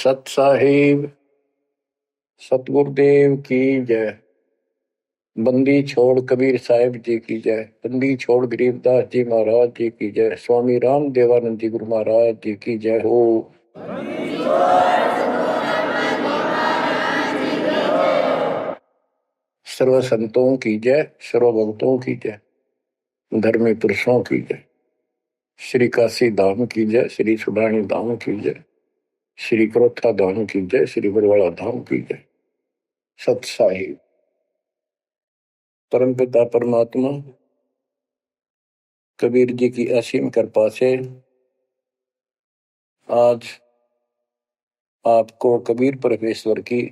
सत साहिब सतगुरुदेव की जय। बंदी छोड़ कबीर साहिब जी की जय। बंदी छोड़ गरीबदास जी महाराज जी की जय। स्वामी राम देवानंद जी गुरु महाराज जी की जय हो। सर्व संतों की जय, सर्व भक्तों की जय, धर्मी पुरुषों की जय। श्री काशी धाम की जय, श्री सुडानी धाम की जय, श्री क्रोथा धाम की जय, श्री बरवाड़ा धाम की जय। सत साहिब परम पिता परमात्मा कबीर जी की असीम कृपा से आज आपको कबीर परमेश्वर की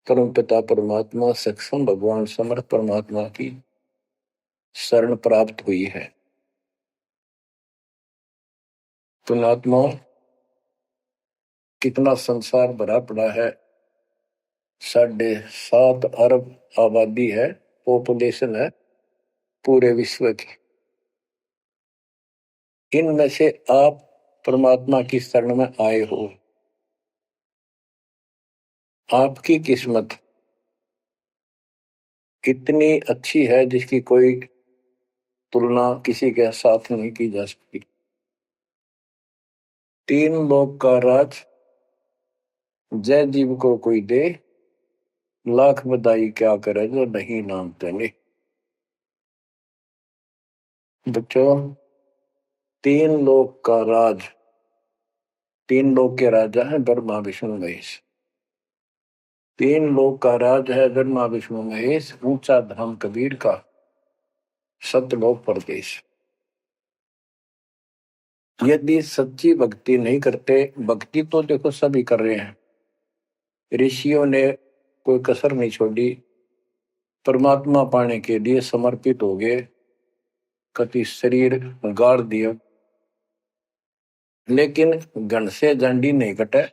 परम पिता परमात्मा सक्षम भगवान समर्थ परमात्मा की शरण प्राप्त हुई है। पुण्यात्मा, कितना संसार भरा पड़ा है। 7.5 अरब आबादी है, पॉपुलेशन है पूरे विश्व की। इनमें से आप परमात्मा की शरण में आए हो। आपकी किस्मत इतनी अच्छी है जिसकी कोई तुलना किसी के साथ नहीं की जा सकती। 3 लोक का राज जय जीव को कोई दे, लाख बधाई क्या करे जो नहीं नाम तेने। बच्चों, 3 लोक का राज, 3 लोक के राजा है ब्रह्मा विष्णु महेश। 3 लोक का राज है ब्रह्मा विष्णु महेश। ऊंचा धाम कबीर का, सतलोक परदेश। यदि सच्ची भक्ति नहीं करते, भक्ति तो देखो सभी कर रहे हैं, ऋषियों ने कोई कसर नहीं छोड़ी, परमात्मा पाने के लिए समर्पित हो गए, कति शरीर गाड़ दिया, लेकिन घन से जंडी नहीं कटे।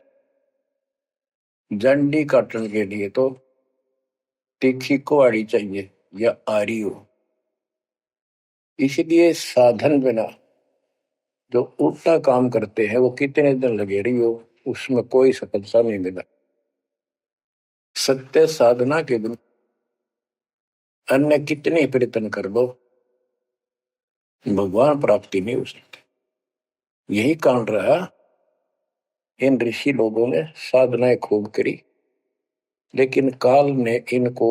जंडी काटने के लिए तो तीखी कुहाड़ी चाहिए या आरी हो। इसलिए साधन बिना जो उल्टा काम करते हैं वो कितने दिन लगे रही हो, उसमें कोई सफलता नहीं मिला। सत्य साधना के दिन अन्य कितने प्रयत्न कर लो, भगवान प्राप्ति नहीं हो सकती। यही कारण रहा, इन ऋषि लोगों ने साधनाएं खूब करी, लेकिन काल ने इनको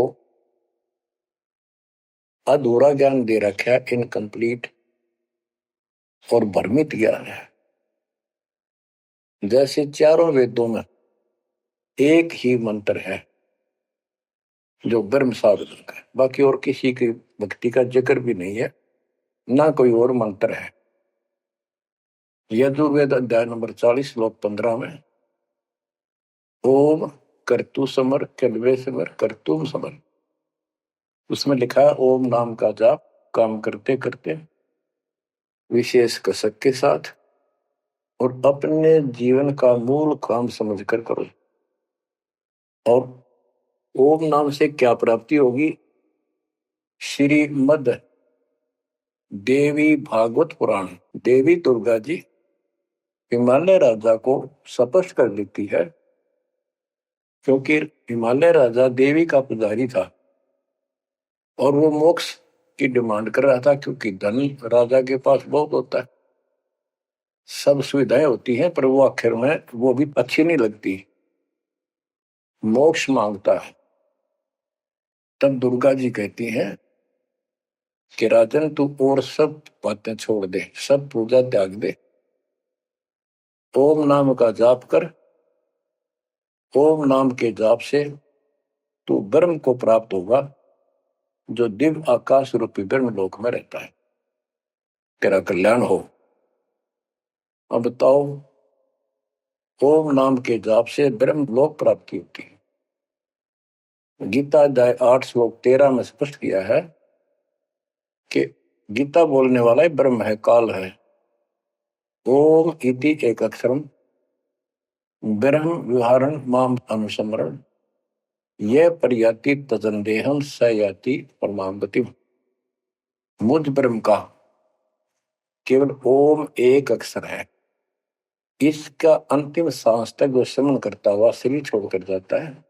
अधूरा ज्ञान दे रखा है, इनकम्प्लीट और भ्रमित ज्ञान है। जैसे चारों वेदों में एक ही मंत्र है जो ब्रह्म साधन का है, बाकी और किसी की भक्ति का जिक्र भी नहीं है, ना कोई और मंत्र है। यजुर्वेद अध्याय नंबर 40 श्लोक 15 में ओम कर्तु समर कल्वे समर कर्तुम समर, उसमें लिखा है ओम नाम का जाप काम करते करते विशेष कसक के साथ और अपने जीवन का मूल काम समझकर करो। और ओम नाम से क्या प्राप्ति होगी? श्रीमद देवी भागवत पुराण, देवी दुर्गा जी हिमालय राजा को स्पष्ट कर देती है, क्योंकि हिमालय राजा देवी का पुजारी था और वो मोक्ष की डिमांड कर रहा था, क्योंकि धन राजा के पास बहुत होता है, सब सुविधाएं होती हैं, पर वो आखिर में वो भी अच्छी नहीं लगती, मोक्ष मांगता है। तब दुर्गा जी कहती हैं कि राजन तू और सब बातें छोड़ दे, सब पूजा त्याग दे, ओम नाम का जाप कर। ओम नाम के जाप से तू ब्रह्म को प्राप्त होगा, जो दिव्य आकाश रूपी ब्रह्म लोक में रहता है। तेरा कल्याण हो। अब बताओ, ओम नाम के जाप से ब्रह्म लोक प्राप्ति होती है। गीता अध्याय 8 श्लोक 13 में स्पष्ट किया है कि गीता बोलने वाला ही ब्रह्म है, काल है। ओम इति एक अक्षरम ब्रह्म विहारण माम अनुसमरण ये प्रयाति तजंदेहम स याति परमाम गतिम। मुझ ब्रह्म का केवल ओम एक अक्षर है, इसका अंतिम सांस तक जो समन करता हुआ शरीर छोड़कर जाता है,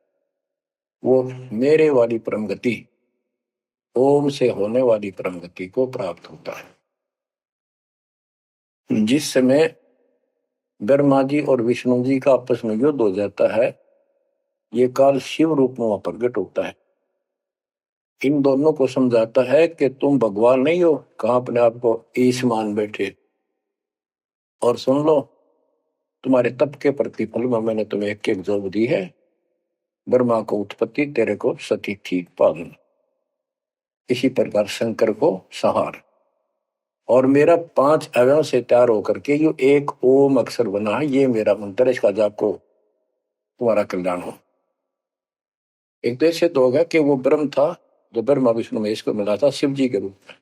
वो मेरे वाली परम गति, ओम से होने वाली परम गति को प्राप्त होता है। जिस समय ब्रह्मा जी और विष्णु जी का आपस में युद्ध हो जाता है, ये काल शिव रूप में वहां प्रकट होता है। इन दोनों को समझाता है कि तुम भगवान नहीं हो, कहां अपने आप को ईश मान बैठे, और सुन लो, तुम्हारे तप के प्रतिफल में मैंने तुम्हें एक एक जोग दी है। ब्रह्मा को उत्पत्ति, तेरे को सती थी पालन। इसी प्रकार शंकर को संहार, और मेरा 5 अवयव से तैयार होकर के जो एक ओम अक्षर बना है, ये मेरा मंत्र, इसका जाप को तुम्हारा कल्याण हो। एक तो ऐसे तो होगा कि वो ब्रह्म था जो ब्रह्मा विष्णु महेश को मिला था शिव जी के रूप में।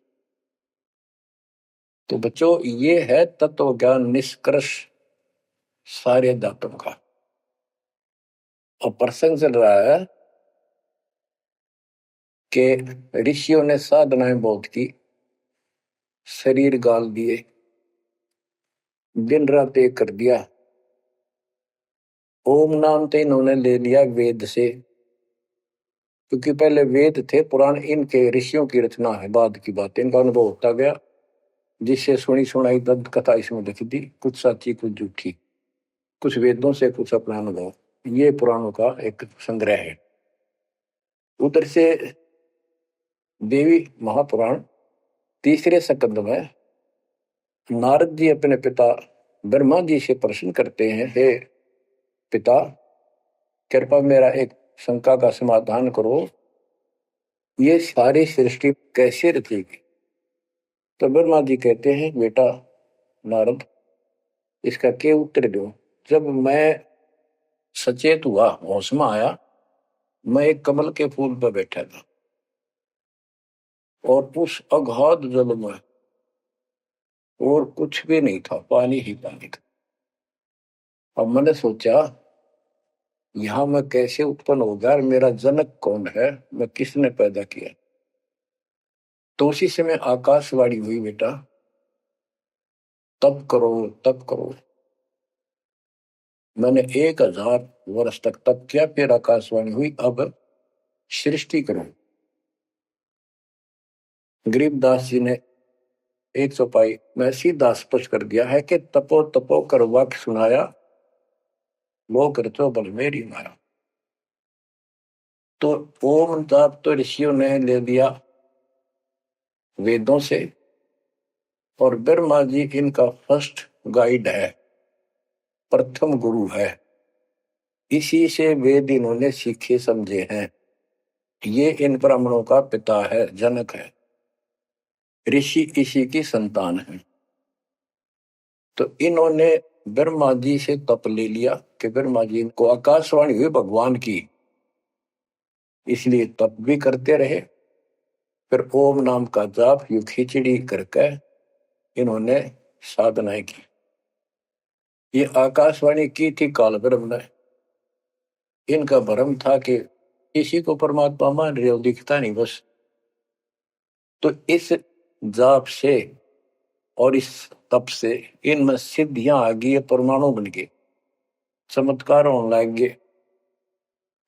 तो बच्चों, ये है तत्व ज्ञान निष्कर्ष सारे अध्यात्म का। और प्रसंग चल रहा है कि ऋषियों ने साधनाएं बहुत की, शरीर गाल दिए, दिन रात एक कर दिया। ओम नाम तो इन्होंने ले लिया वेद से, क्योंकि पहले वेद थे पुराण, इनके ऋषियों की रचना है, बाद की बात, इनका अनुभव होता गया, जिससे सुनी सुनाई दंत कथा इसमें लिख दी, कुछ सच्ची कुछ झूठी, कुछ वेदों से कुछ अपना अनुभव। ये पुराणों का एक संग्रह है। उधर से देवी महापुराण तीसरे स्कंद में नारद जी अपने पिता ब्रह्मा जी से प्रश्न करते हैं, हे पिता, कृपा मेरा एक शंका का समाधान करो, ये सारी सृष्टि कैसे रचेगी। तो ब्रह्मा जी कहते हैं, बेटा नारद, इसका क्या उत्तर दो। जब मैं सचेत हुआ, होश में आया, मैं एक कमल के फूल पर बैठा था, और उस अगाध जल में और कुछ भी नहीं था, पानी ही पानी था। अब मैंने सोचा, यहां मैं कैसे उत्पन्न हो गया, मेरा जनक कौन है, मैं किसने पैदा किया। तो उसी समय आकाशवाणी हुई, बेटा तप करो तप करो। मैंने 1000 वर्ष तक तप किया, फिर आकाशवाणी हुई, अब सृष्टि करो। गरीबदास जी ने 100 पाई में सीधा स्पष्ट कर दिया है कि तपो तपो कर वाक्य सुनाया, वो करतो बल मेरी माया। तो ओम जाप तो ऋषियों ने ले दिया वेदों से, और ब्रह्मा जी इनका फर्स्ट गाइड है, प्रथम गुरु है। इसी से वेद इन्होंने सीखे समझे हैं। ये इन ब्राह्मणों का पिता है, जनक है, ऋषि इसी की संतान है। तो इन्होंने ब्रह्मा जी से तप ले लिया कि ब्रह्मा जी को आकाशवाणी हुई भगवान की, इसलिए तप भी करते रहे। फिर ओम नाम का जाप यू खिचड़ी करके इन्होंने साधनाएं की। ये आकाशवाणी की थी काल ब्रह्म ने। इनका भ्रम था कि इसी को परमात्मा मान रहे हो, दिखता नहीं बस। तो इस जाप से और इस तप से इनमें सिद्धियां आ गई, परमाणु बन गए, चमत्कार होने लग गए।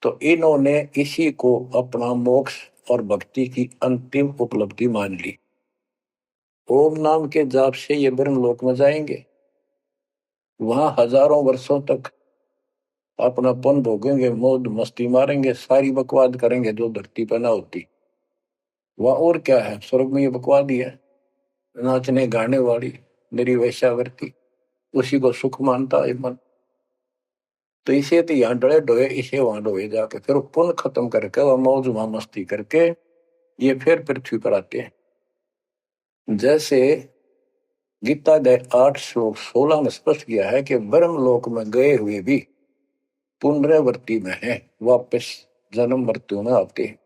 तो इन्होंने इसी को अपना मोक्ष और भक्ति की अंतिम उपलब्धि मान ली। ओम नाम के जाप से ये ब्रह्मलोक में जाएंगे, वहां हजारों वर्षों तक अपना पन भोगेंगे, मौज मस्ती मारेंगे, सारी बकवाद करेंगे जो धरती पर ना होती। वह और क्या है, स्वर्ग में ये बकवाद ही है, नाचने गाने वाली मेरी वैश्यावृत्ति, उसी को सुख मानता है मन। तो इसे तो यहाँ डरे डोए, इसे वहां डोए जाके, फिर पुण्य खत्म करके वह मौज वहां मस्ती करके ये फिर पृथ्वी पर आते हैं। जैसे गीता अध्याय 8 श्लोक 16 में स्पष्ट किया है कि ब्रह्मलोक में गए हुए भी पुनरावृत्ति में है, वापस जन्म मृत्यु में आते हैं।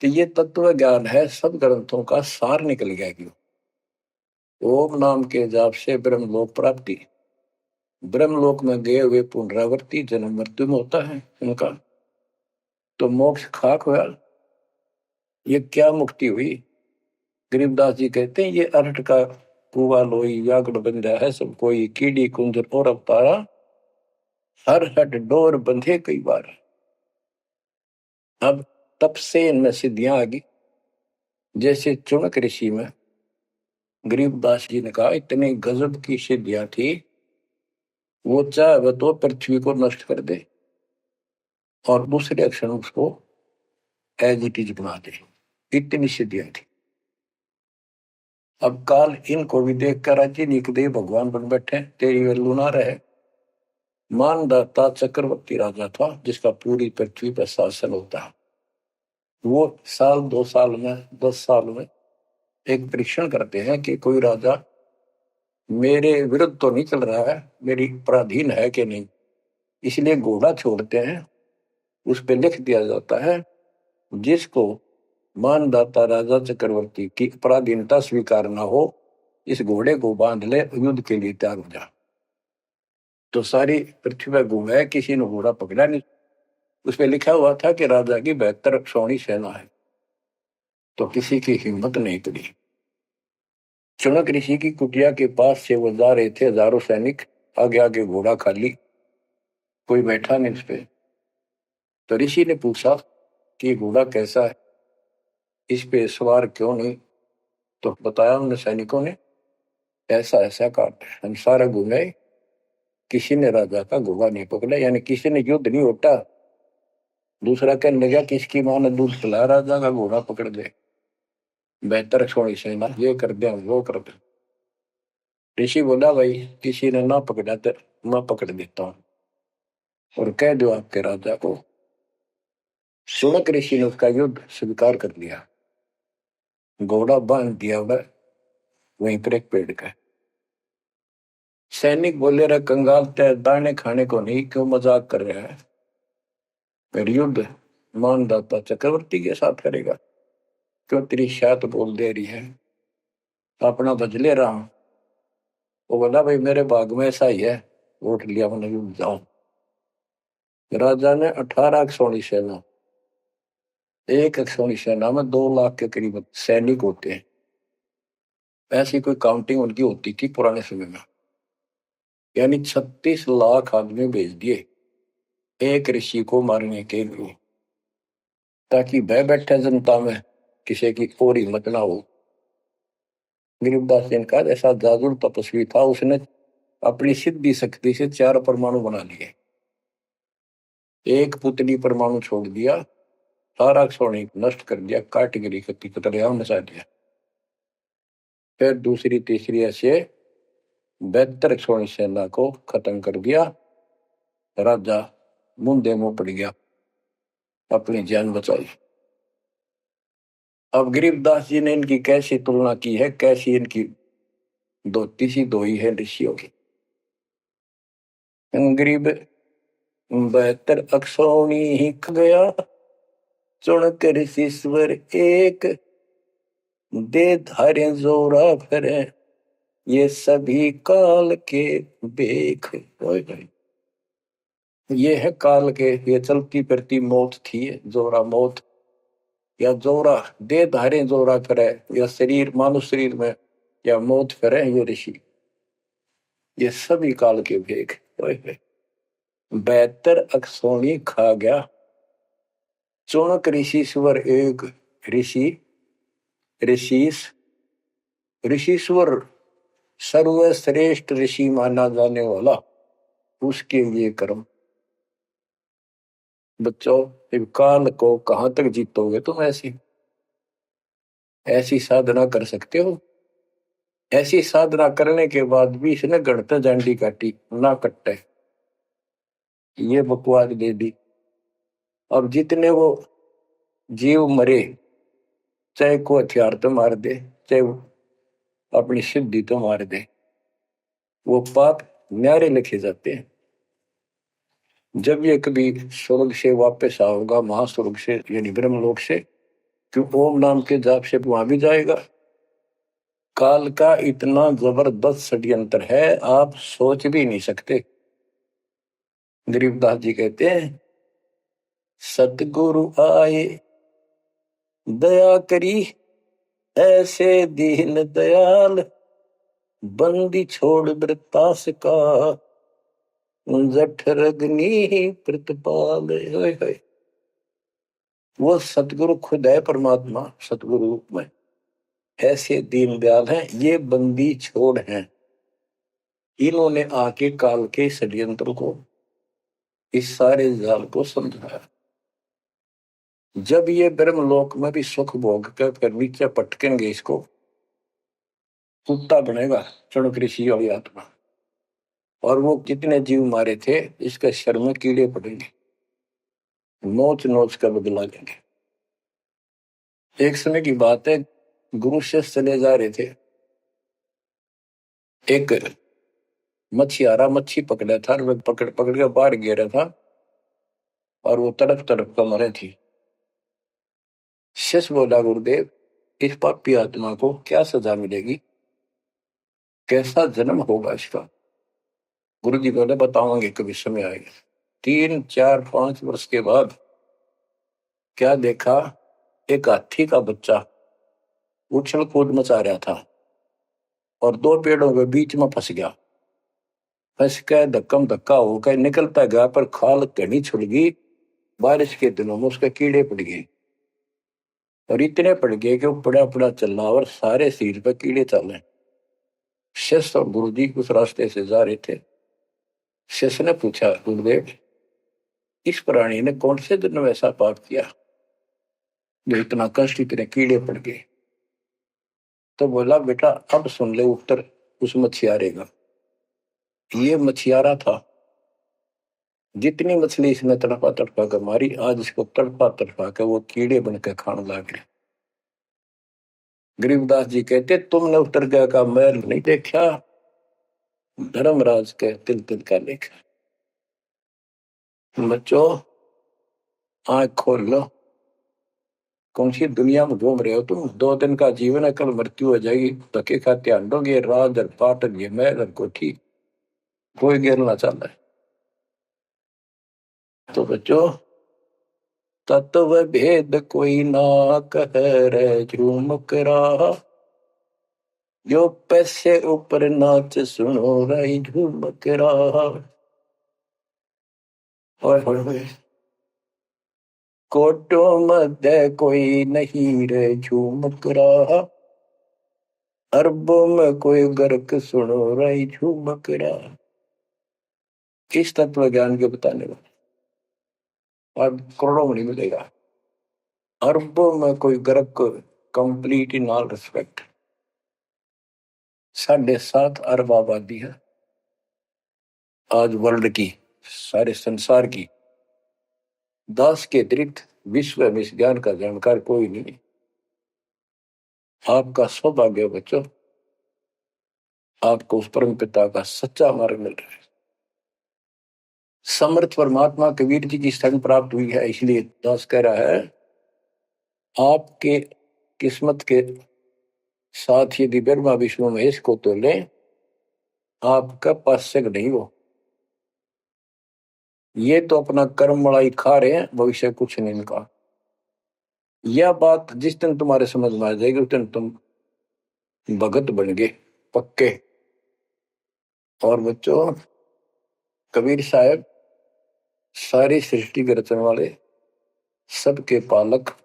तो ये तत्व ज्ञान है, सब ग्रंथों का सार निकल गया। क्यों? ओम नाम के जाप से ब्रह्मलोक प्राप्ति, ब्रह्मलोक में गए हुए पुनरावृत्ति जन्म मृत्यु में होता है उनका। तो मोक्ष खाक हुआ, ये क्या मुक्ति हुई। गरीबदास जी कहते हैं, ये अरहट का कुआ लोई यागड़ बंधा है सब कोई, कीड़ी कुंजर और अवतारा, हर हट डोर बंधे कई बार। अब तब से इनमें सिद्धियां आ गई। जैसे चुनक ऋषि में गरीबदास जी ने कहा इतनी गजब की सिद्धियां थी, वो चाहे तो पृथ्वी को नष्ट कर दे और दूसरे क्षण उसको एज इट इज बना दे, इतनी सिद्धियां थी। अब काल इनको भी देख कर राजी निकदे भगवान बन बैठे, तेरी वैल्यू ना रहे। मानदाता चक्रवर्ती राजा था जिसका पूरी पृथ्वी पर शासन होता है। वो साल 2 साल में 10 साल में एक परीक्षण करते हैं कि कोई राजा मेरे विरुद्ध तो नहीं चल रहा है, मेरी पराधीन है कि नहीं। इसलिए घोड़ा छोड़ते हैं, उस पर लिख दिया जाता है जिसको मानदाता राजा चक्रवर्ती की पराधीनता स्वीकार न हो, इस घोड़े को बांध ले, युद्ध के लिए तैयार हो जा। तो सारी पृथ्वी पर घूमे, किसी ने घोड़ा पकड़ा नहीं। उस पर लिखा हुआ था कि राजा की 72 सौणी सेना है, तो किसी की हिम्मत नहीं करी। चुनक ऋषि की कुटिया के पास से वो जा रहे थे, हजारों सैनिक, आगे आगे घोड़ा खाली, कोई बैठा नहीं उस पे। तो ऋषि ने पूछा कि घोड़ा कैसा है, इस पे सवार क्यों नहीं। तो बताया उन सैनिकों ने, ऐसा ऐसा काट हम सारा घूमे, किसी ने राजा का घोड़ा नहीं पकड़ा, यानी किसी ने युद्ध नहीं होता। दूसरा कहने लगा किसकी मां ने दूध पिलाया, राजा का घोड़ा पकड़ दे, 72 सौणी सेना, ये कर दे वो कर दे। ऋषि बोला भाई किसी ने ना पकड़ा तो मैं पकड़ देता हूं और कह दो आपके राजा को। सुनक ऋषि ने उसका युद्ध स्वीकार कर लिया, घोड़ा बांध दिया वह वहीं पर एक पेड़ का। सैनिक बोले रहे कंगाल तय दाने खाने को नहीं, क्यों मजाक कर रहा है, फिर युद्ध मानदाता चक्रवर्ती के साथ करेगा, क्यों तेरी शायद बोल दे रही है, अपना बज ले रहा हूं। वो बोला भाई मेरे भाग में ऐसा ही है, वोट लिया मैंने युद्ध जाऊं। राजा ने 18 सौणी सेना, एक सौणी सेना में 2 लाख के करीब सैनिक होते हैं। ऐसी कोई काउंटिंग उनकी होती थी पुराने समय में, यानी 36 लाख आदमी भेज दिए एक ऋषि को मारने के लिए, ताकि भय बैठे जनता में किसी की और हिम्मत ना हो। गरीबदास जी का ऐसा जादू तपस्वी था, उसने अपनी सिद्धि शक्ति से 4 परमाणु बना लिए, एक पुतली परमाणु छोड़ दिया, सारा सोने नष्ट कर दिया, काटगिरी कति कतलेआम मचा दिया। फिर दूसरी तीसरी ऐसे 72 सोनी सेना को खत्म कर दिया। राजा मुंदे मुंह पड़ गया, अपनी जान बचाई। अब गरीबदास जी ने इनकी कैसी तुलना की है, कैसी इनकी धोती सी धोई है ऋषियों की। गरीब 72 अक्षौणी ही गया, चुनक ऋषिश्वर एक, दे धारे जोरा फिरे, ये सभी काल के बेख। ये है काल के, ये चलती फिरती मौत थी, जोरा मौत, या जोरा दे धारे जोरा करे, या शरीर मानुष शरीर में या मौत करे, ये ऋषि, ये सभी काल के भेख। 72 अक्षौणी खा गया, चुनक ऋषिश्वर एक, ऋषि ऋषिस ऋषिश्वर सर्वश्रेष्ठ ऋषि माना जाने वाला, उसके ये कर्म। बच्चों काल को कहां तक जीतोगे तुम, ऐसी ऐसी साधना कर सकते हो। ऐसी साधना करने के बाद भी इसने गणत झंडी काटी ना कट्टे, ये बकवास दे दी। अब जितने वो जीव मरे, चाहे को हथियार तो मार दे, चाहे अपनी सिद्धि तो मार दे, वो पाप न्यारे लिखे जाते हैं। जब ये कभी स्वर्ग से वापस आओगा, महास्वर्ग से यानी ब्रह्मलोक से, क्यों ओम नाम के जाप से वहां भी जाएगा। काल का इतना जबरदस्त षड्यंत्र है, आप सोच भी नहीं सकते। गरीबदास जी कहते हैं, सतगुरु आए दया करी, ऐसे दीन दयाल, बंदी छोड़ वृत्तास का, जठरग्नि प्रतिपाल। वो सतगुरु खुद है, परमात्मा सतगुरु रूप में ऐसे दीनदयाल हैं, ये बंदी छोड़ हैं। इन्होंने आके काल के षड्यंत्र को, इस सारे जाल को समझाया। जब ये ब्रह्मलोक में भी सुख भोग कर फिर नीचे पटकेंगे, इसको कुत्ता बनेगा चढ़ ऋषि वाली आत्मा। और वो कितने जीव मारे थे, इसके शर में कीड़े पड़ेंगे, नोच नोच कर बदला लेंगे। एक समय की बात है, गुरु शिष्य चले जा रहे थे। एक मछियारा मच्छी पकड़ा था, और पकड़ पकड़ के बाहर गिरा था, और वो तड़प तड़प कर मरे थी। शिष्य बोला, गुरुदेव इस पापी आत्मा को क्या सजा मिलेगी, कैसा जन्म होगा इसका? गुरु जी बोले, बताओगे कभी समय आएगा। 3, 4, 5 वर्ष के बाद क्या देखा, एक हाथी का बच्चा उछल कूद मचा रहा था और 2 पेड़ों के बीच में फंस गया। फंस के धक्कम धक्का होकर निकलता गया, पर खाल घनी छुड़ गई। बारिश के दिनों में उसके कीड़े पड़ गए, और इतने पड़ गए कि वो पड़ा पड़ा चल रहा, और सारे शरीर पर कीड़े चल रहे। शिष्य और गुरु जी उस रास्ते से जा रहे थे। शिष्य ने पूछा, गुरुदेव इस प्राणी ने कौन से दिन में ऐसा पाप किया जो इतना कष्ट, इतने कीड़े पड़ गए? तो बोला, बेटा अब सुन ले उत्तर उस मछियारे का। ये मछियारा था, जितनी मछली इसने तड़पा तड़पा कर मारी, आज इसको तड़पा तड़पा कर वो कीड़े बनकर खाने लग गए। गरीबदास जी कहते, तुमने उत्तर का महल नहीं देखा, धर्मराज के तिल तिल का लेखा। बच्चों आंख खोल लो, कौन सी दुनिया में घूम रहे हो तुम? 2 दिन का जीवन है, कल मृत्यु हो जाएगी। धक्के खाते आंडोगे, राज और पाट और ये महल और कोठी, कोई गिरना चाहता है। तो बच्चों तत्व भेद कोई ना कह रे झूमक रहा, जो पैसे ऊपर नाच सुनो रही झूमक रहा। और कोटो मध्य कोई नहीं रे झूमक रहा, अरबों में कोई गर्क सुनो रही झूमक रहा। किस तत्व ज्ञान के बताने वाले, और करोड़ों में नहीं मिलेगा। अरबों में कोई गर्क, कंप्लीट इन ऑल रिस्पेक्ट। 7.5 अरब आबादी है आज वर्ल्ड की, सारे संसार की। 10 के अतिरिक्त विश्व में इस ज्ञान का जानकार कोई नहीं। आपका सौभाग्य बच्चों, आपको उस परम पिता का सच्चा मार्ग मिल रहा है। समर्थ परमात्मा कबीर जी की शरण प्राप्त हुई है, इसलिए दास कह रहा है, आपके किस्मत के साथ यदि ब्रह्मा विष्णु महेश को तो ले, आपका पास्यक नहीं हो। ये तो अपना कर्म मलाई खा रहे हैं, भविष्य कुछ नहीं इनका। यह बात जिस दिन तुम्हारे समझ में आ जाएगी, उस दिन तुम भगत बन गए पक्के। और बच्चों कबीर साहब सारी सृष्टि के रचने वाले, सबके पालक,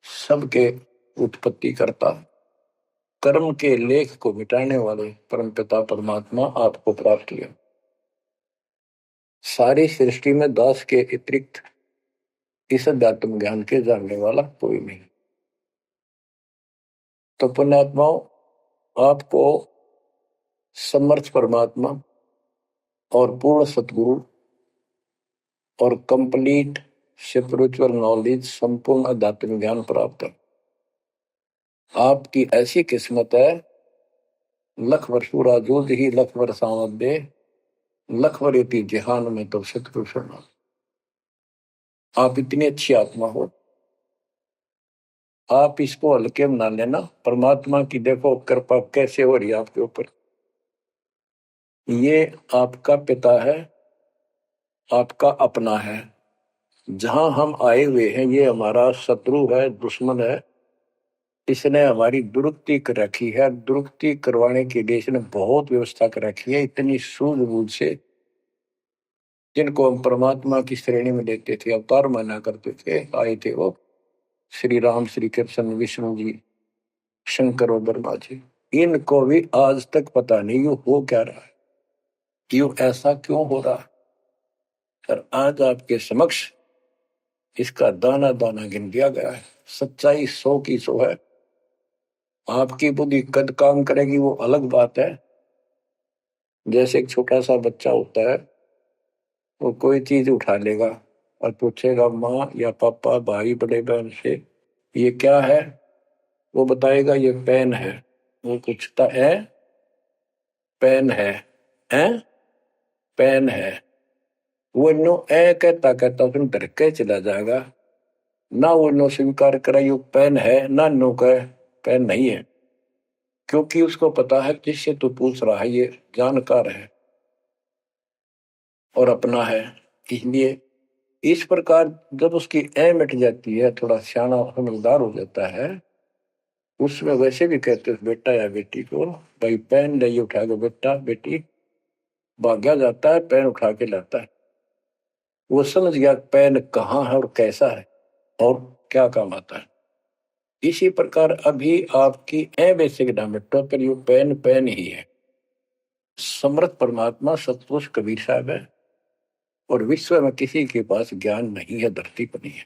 सबके उत्पत्ति करता, कर्म के लेख को मिटाने वाले परमपिता परमात्मा आपको प्राप्त हुए। सारी सृष्टि में दास के अतिरिक्त इस अध्यात्म ज्ञान के जानने वाला कोई नहीं। तो पुण्यात्माओं, आपको समर्थ परमात्मा और पूर्ण सतगुरु और कंप्लीट स्पिरिचुअल नॉलेज, संपूर्ण अध्यात्म ज्ञान प्राप्त है। आपकी ऐसी किस्मत है, लख वर्षूरा जोध ही लख वर्षावत दे, लख वरेती जहान में तो सतपुरुष। आप इतनी अच्छी आत्मा हो, आप इसको हल्के में ना लेना। परमात्मा की देखो कृपा कैसे हो रही है आपके ऊपर। ये आपका पिता है, आपका अपना है। जहां हम आए हुए हैं, ये हमारा शत्रु है, दुश्मन है, इसने हमारी दुरुक्ति कर रखी है। दुरुक्ति करवाने के लिए इसने बहुत व्यवस्था कर रखी है, इतनी सूझबूझ से। जिनको हम परमात्मा की श्रेणी में लेते थे, अवतार माना करते थे, आए थे वो श्री राम, श्री कृष्ण, विष्णु जी, शंकर और ब्रह्मा जी। इनको भी आज तक पता नहीं ये हो क्या रहा है, क्यों ऐसा क्यों हो रहा है। और आज आपके समक्ष इसका दाना दाना गिन दिया गया है। सच्चाई 100 की 100 है। आपकी बुद्धि कद काम करेगी वो अलग बात है। जैसे एक छोटा सा बच्चा होता है, वो कोई चीज उठा लेगा और पूछेगा माँ या पापा, भाई, बड़े बहन से, ये क्या है। वो बताएगा ये पेन है। वो पूछता है पेन है पेन है। वो नो ए कहता कहता फिर डर के चला जाएगा। ना वो नो स्वीकार करे ये पेन है, ना नो कहे पेन नहीं है, क्योंकि उसको पता है जिससे तू पूछ रहा है ये जानकार है और अपना है। इसलिए इस प्रकार जब उसकी ए मिट जाती है, थोड़ा सियाना समझदार हो जाता है, उसमें वैसे भी कहते हैं बेटा या बेटी को, भाई पेन नहीं उठा के बेटा बेटी, भाग्या जाता है पेन उठा के लाता है। वो समझ गया पेन कहाँ है और कैसा है और क्या काम आता है। इसी प्रकार अभी आपकी ए बेसिक डायमेट्रो पर यू पेन पेन ही है। समर्थ परमात्मा सतपुरुष कबीर साहब है और विश्व में किसी के पास ज्ञान नहीं है, धरती पर नहीं है।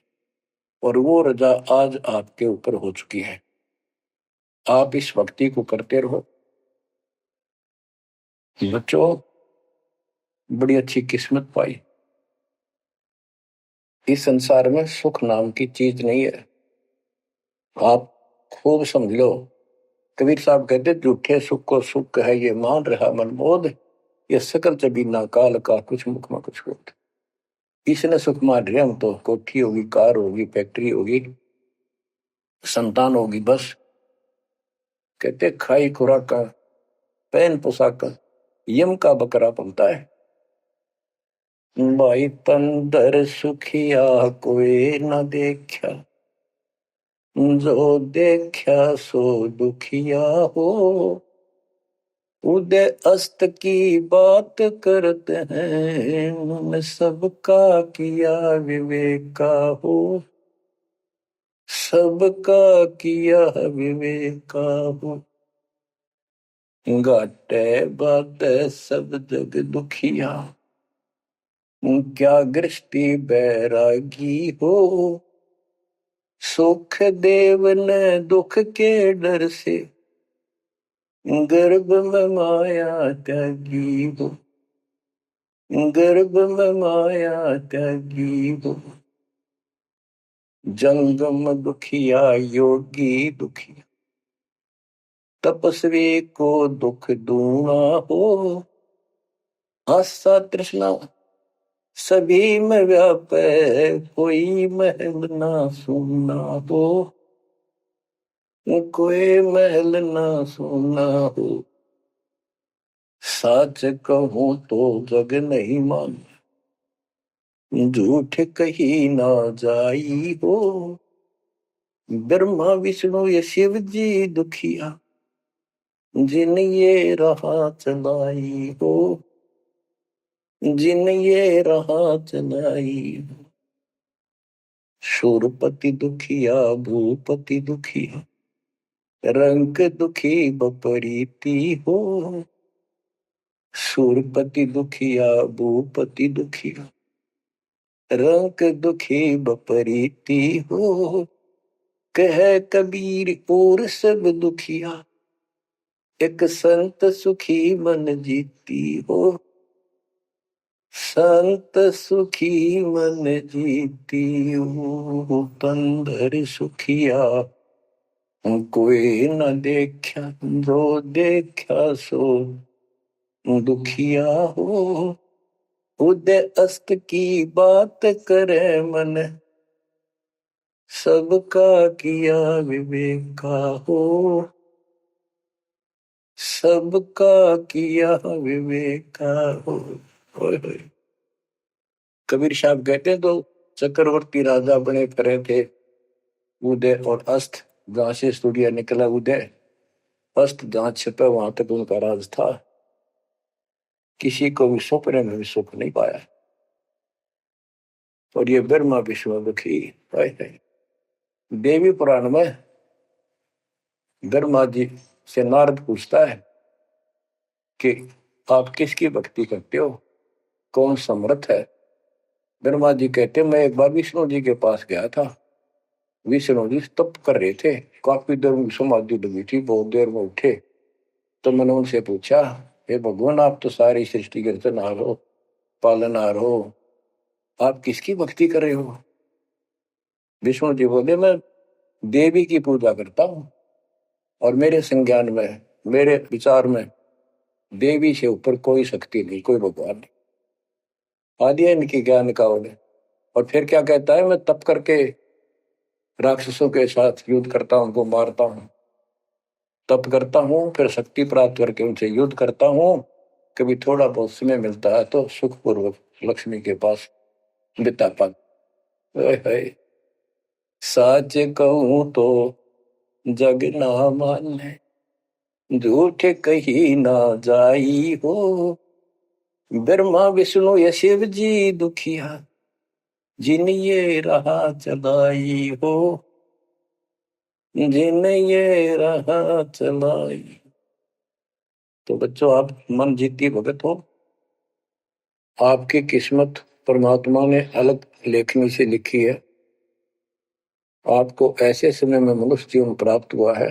और वो रजा आज आपके ऊपर हो चुकी है। आप इस भक्ति को करते रहो बच्चों। बड़ी अच्छी किस्मत पाई। इस संसार में सुख नाम की चीज नहीं है। आप खूब समझ लो। कबीर साहब कहते झूठे सुख को सुख है ये मान रहा मनमोद, ये सकल जबीना काल का कुछ मुख में कुछ बोध। इसने सुख मान रहे हम तो, कोठी होगी, कार होगी, फैक्ट्री होगी, संतान होगी, बस। कहते खाई खुराक का, पहन पोशाक का, यम का बकरा पलता है। भाई तंदर सुखिया कोई न देखा, जो देखा सो दुखिया हो। उदय अस्त की बात करते हैं, उन्होंने सबका किया विवेका हो। सबका किया विवेका हो। घाटे बाटे सब जग दुखिया, क्या गृष्टि बैरागी हो। सुख देव ने दुख के डर से, गर्भ में माया त्यागी हो। गर्भ में माया त्यागी हो। जंगम दुखिया योगी दुखिया, तपस्वी को दुख दूना हो। आशा तृष्णा सभी में व्यापे, कोई महल ना सुना हो। कोई महल ना सुना हो। सच कहूं तो जग नहीं मान, झूठ कही ना जाई हो। ब्रह्मा विष्णु ये शिव जी दुखिया, जिन ये राह चलाई हो। जिन ये राह चलाई हो। शूरपति दुखिया भूपति दुखिया, रंग दुखी बपरीती हो। शूरपति दुखिया भूपति दुखिया, रंग दुखी बपरीती हो। कह कबीर और सब दुखिया, एक संत सुखी मन जीती हो। संत सुखी मन जीती हो। तंदर सुखिया कोई न देखा, जो देखा सो दुखिया हो। उदय अस्त की बात करे मन, सबका किया विवेका हो। सबका किया विवेका हो। कबीर साहब कहते हैं तो चक्रवर्ती राजा बने फिरे थे, उदय और अस्त। जहां से सूर्य निकला उदय अस्त जहां छिपे वहां तक उनका राज था। किसी को भी सपने में भी सुख नहीं पाया। और ये ब्रह्मा विष्णु दुखी है। देवी पुराण में ब्रह्मा जी से नारद पूछता है कि आप किसकी भक्ति करते हो, कौन समर्थ है। ब्रह्मा जी कहते मैं एक बार विष्णु जी के पास गया था। विष्णु जी तप कर रहे थे, काफी देर में समाधि लगी थी, बहुत देर में उठे। तो मैंने उनसे पूछा, हे भगवान आप तो सारी सृष्टि के रचनहार हो, पालनहार हो, आप किसकी भक्ति कर रहे हो। विष्णु जी बोले मैं देवी की पूजा करता हूं और मेरे संज्ञान में, मेरे विचार में देवी से ऊपर कोई शक्ति नहीं, कोई भगवान नहीं। आदि है इनकी ज्ञान का उन्हें। और फिर क्या कहता है, मैं तप करके राक्षसों के साथ युद्ध करता हूं, उनको मारता हूं, तप करता हूं, फिर शक्ति प्राप्त करके उनसे युद्ध करता हूं। कभी थोड़ा बहुत समय मिलता है तो सुखपूर्वक लक्ष्मी के पास बिता पाता। सच कहूं तो जग ना माने, झूठ कही ना जाई हो। ब्रह्मा विष्णु या शिव जी दुखिया, जिन ये रहा चलाई हो, जिन ये रहा चलाई। तो बच्चों आप मन जीती भगत हो। आपकी किस्मत परमात्मा ने अलग लेखनी से लिखी है। आपको ऐसे समय में मनुष्य जीवन प्राप्त हुआ है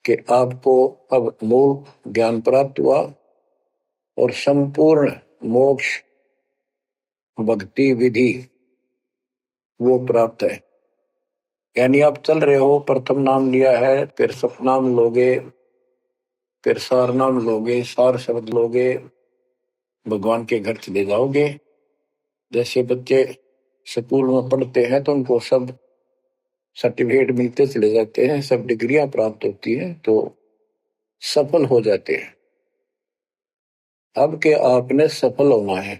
कि आपको अब मूल ज्ञान प्राप्त हुआ और संपूर्ण मोक्ष भक्ति विधि वो प्राप्त है। यानी आप चल रहे हो, प्रथम नाम लिया है, फिर सपनाम लोगे, फिर सार नाम लोगे, सार शब्द लोगे, भगवान के घर चले जाओगे। जैसे बच्चे स्कूल में पढ़ते हैं तो उनको सब सर्टिफिकेट मिलते चले जाते हैं, सब डिग्रियां प्राप्त होती हैं तो सफल हो जाते हैं। अब के आपने सफल होना है।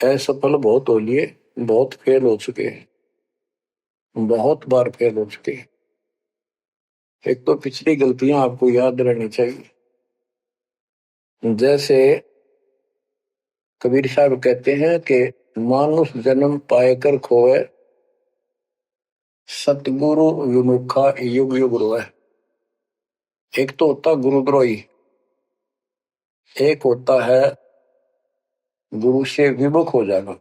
असफल बहुत हो लिए, बहुत फेल हो चुके हैं, बहुत बार फेल हो चुके हैं। एक तो पिछली गलतियां आपको याद रहनी चाहिए। जैसे कबीर साहब कहते हैं कि मानुष जन्म पाएकर खोए, सतगुरु विमुखा युग युग रोए। एक तो होता गुरुद्रोही, एक होता है गुरु से विमुख हो जाना।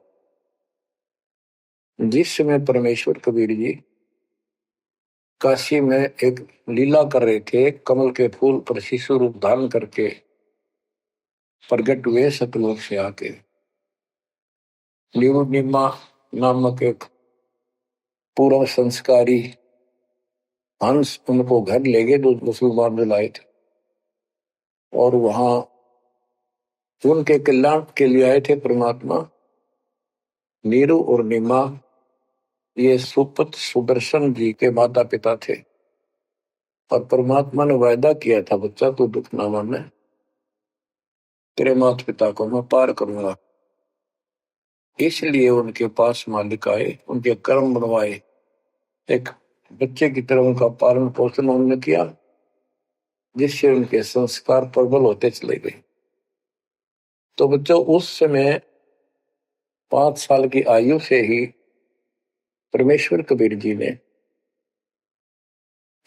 जिस समय परमेश्वर कबीर जी काशी में एक लीला कर रहे थे, कमल के फूल पर शिशु रूप धारण करके प्रकट हुए सतलोक से आके। निमा नामक एक पूर्व संस्कारी हंस उनको घर ले गए, जो मुसलमान में लाए थे, और वहां उनके कल्याण के लिए आए थे परमात्मा। नीरू और निमा ये सुपुत्र सुदर्शन जी के माता पिता थे। और परमात्मा ने वायदा किया था, बच्चा तू दुख ना माने, तेरे माता पिता को मैं पार करूंगा। इसलिए उनके पास मालिक आए, उनके कर्म बनवाए, एक बच्चे की तरह उनका पालन पोषण उन्होंने किया, जिससे उनके संस्कार प्रबल होते चले गए। तो बच्चों उस समय 5 साल की आयु से ही परमेश्वर कबीर जी ने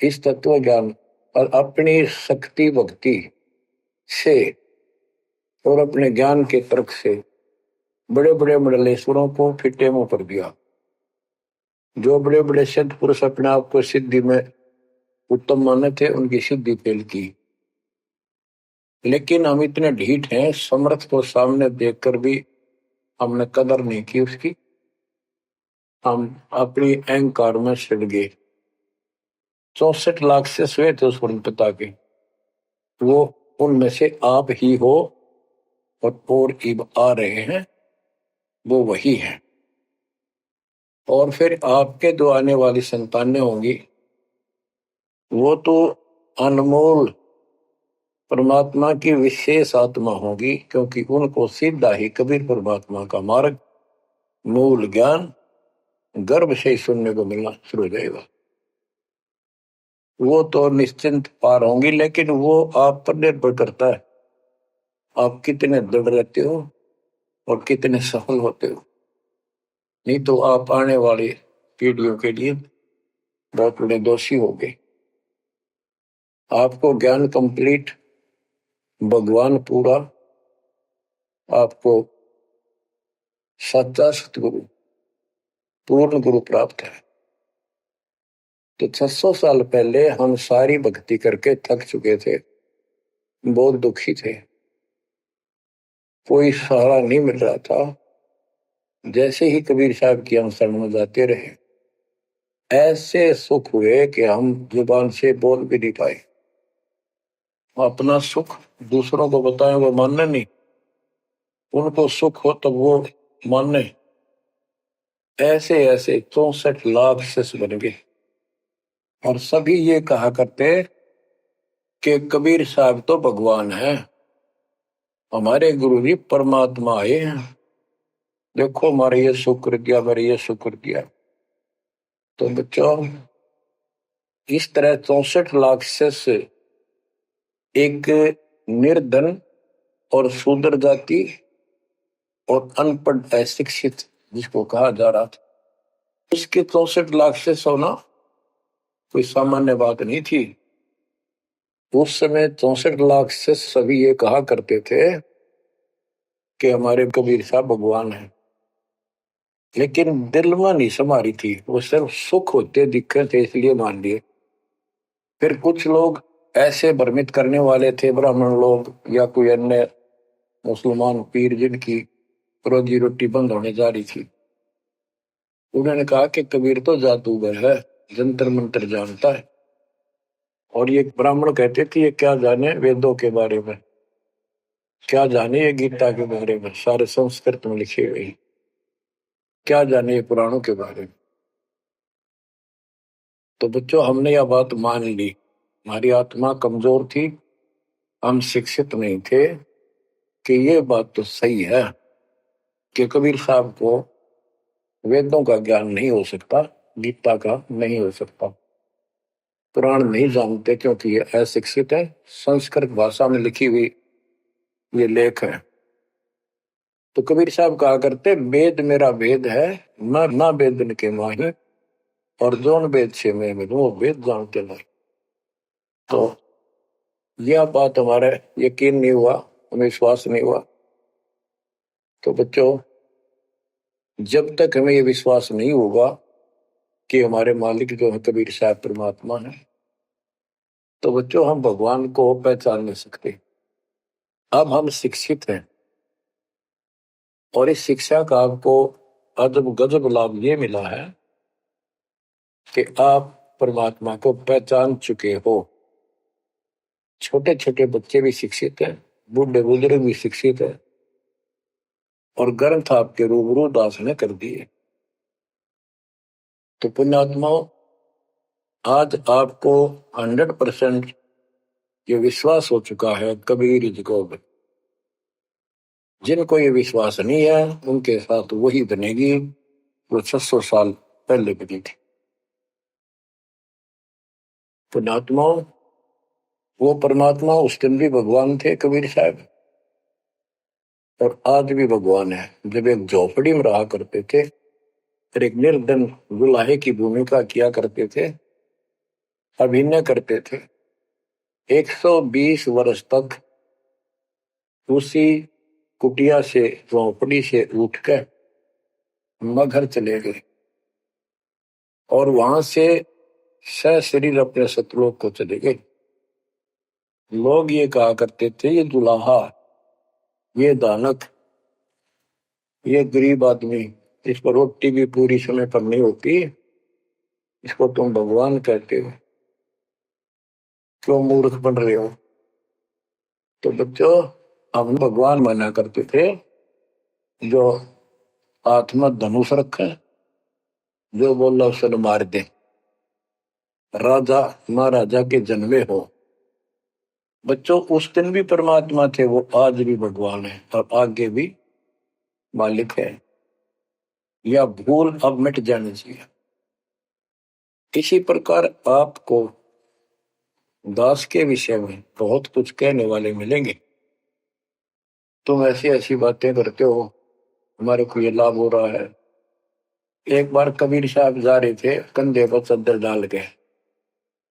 इस तत्व ज्ञान और अपनी शक्ति भक्ति से और अपने ज्ञान के तर्क से बड़े बड़े मंडलेश्वरों को फिटे मुंह कर दिया। जो बड़े बड़े सिद्ध पुरुष अपने आप को सिद्धि में उत्तम माने थे, उनकी सिद्धि फेल की। लेकिन हम इतने ढीठ हैं, समर्थ को सामने देखकर भी हमने कदर नहीं की उसकी। हम अपनी अहंकार में सड़ गए। 64 लाख से स्वे थे उस वर्ण पिता के, वो उनमें से आप ही हो और इब आ रहे हैं, वो वही है। और फिर आपके जो आने वाली संतानें होंगी वो तो अनमोल परमात्मा की विशेष आत्मा होगी, क्योंकि उनको सीधा ही कबीर परमात्मा का मार्ग, मूल ज्ञान गर्भ से ही सुनने को मिलना शुरू हो जाएगा। वो तो निश्चिंत पार होंगी, लेकिन वो आप पर निर्भर करता है आप कितने दृढ़ रहते हो और कितने सफल होते हो। नहीं तो आप आने वाली पीढ़ियों के लिए बहुत बड़े दोषी हो गए। आपको ज्ञान कंप्लीट, भगवान पूरा, आपको सच्चा सतगुरु पूर्ण गुरु प्राप्त है। तो 600 साल पहले हम सारी भक्ति करके थक चुके थे, बहुत दुखी थे, कोई सहारा नहीं मिल रहा था। जैसे ही कबीर साहब की हम शरण में जाते रहे, ऐसे सुख हुए कि हम जुबान से बोल भी नहीं पाए। अपना सुख दूसरों को बताएं वो मानने नहीं, उनको सुख हो तब वो मानने। ऐसे ऐसे 64 लाख शिष्य बन गए और सभी ये कहा करते कि कबीर साहब तो भगवान है, हमारे गुरु जी परमात्मा आए हैं, देखो हमारे ये शुक्र किया, हमारे ये शुक्र किया। तो बच्चों, इस तरह 64 लाख शिष्य एक निर्धन और शूद्र जाति और अनपढ़ अशिक्षित जिसको कहा जा रहा था, उसके 64 लाख शिष्य होना कोई सामान्य बात नहीं थी। उस समय 64 लाख शिष्य सभी ये कहा करते थे कि हमारे कबीर साहब भगवान हैं, लेकिन दिल में नहीं समारी थी, वो सिर्फ सुख होते दिक्कत थे इसलिए मान लिए। फिर कुछ लोग ऐसे भ्रमित करने वाले थे, ब्राह्मण लोग या कोई अन्य मुसलमान पीर जिनकी रोजी रोटी बंद होने जा रही थी, उन्होंने कहा कि कबीर तो जादूगर है, जंतर मंत्र जानता है। और ये ब्राह्मण कहते थे ये क्या जाने वेदों के बारे में, क्या जाने ये गीता के बारे में, सारे संस्कृत में लिखे हुए, क्या जाने ये पुराणों के बारे में। तो बच्चों, हमने यह बात मान ली, हमारी आत्मा कमजोर थी, हम शिक्षित नहीं थे कि ये बात तो सही है कि कबीर साहब को वेदों का ज्ञान नहीं हो सकता, गीता का नहीं हो सकता, पुराण नहीं जानते क्योंकि ये अशिक्षित है, संस्कृत भाषा में लिखी हुई ये लेख है। तो कबीर साहब कहा करते वेद मेरा वेद है, मैं ना वेदन के माही, और जोन वेद से मैं मिलूं वो वेद जानते नहीं। तो यह बात हमारे यकीन नहीं हुआ, हमें विश्वास नहीं हुआ। तो बच्चों, जब तक हमें ये विश्वास नहीं होगा कि हमारे मालिक जो है कबीर साहब परमात्मा है, तो बच्चों हम भगवान को पहचान नहीं सकते। अब हम शिक्षित हैं और इस शिक्षा का आपको अजब गजब लाभ ये मिला है कि आप परमात्मा को पहचान चुके हो। छोटे छोटे बच्चे भी शिक्षित हैं, बूढ़े बुजुर्ग भी शिक्षित है, और ग्रंथ आपके रूबरू दास ने कर दिए। तो पुण्यात्माओं, आज आपको 100% ये विश्वास हो चुका है कबीर इज गॉड। जिनको ये विश्वास नहीं है उनके साथ वही बनेगी जो 600 साल पहले बनी थी। पुण्यात्माओं, वो परमात्मा उस दिन भी भगवान थे कबीर साहब, और आज भी भगवान है। जब एक झोपड़ी में रहा करते थे और एक निर्धन दुल्हे की भूमिका किया करते थे, अभिनय करते थे, 120 वर्ष तक उसी कुटिया से, झोपड़ी से उठकर मगहर चले गए और वहां से सशरीर अपने सतलोक को चले गए। लोग ये कहा करते थे ये दुल्हा, ये दानक, ये गरीब आदमी, इस पर रोटी भी पूरी समय पर नहीं होती, इसको तुम भगवान कहते हो, क्यों मूर्ख बन रहे हो। तो बच्चों, हम भगवान माना करते थे जो हाथ में धनुष रखे, जो बोला उसे मार दे, राजा महाराजा के जन्मे हो। बच्चों, उस दिन भी परमात्मा थे, वो आज भी भगवान है और आगे भी मालिक है। या भूल अब मिट जानी चाहिए। इसी प्रकार आपको दास के विषय में बहुत कुछ कहने वाले मिलेंगे। तुम ऐसी ऐसी बातें करते हो, हमारे को ये लाभ हो रहा है। एक बार कबीर साहब जा रहे थे कंधे पर चादर डाल के,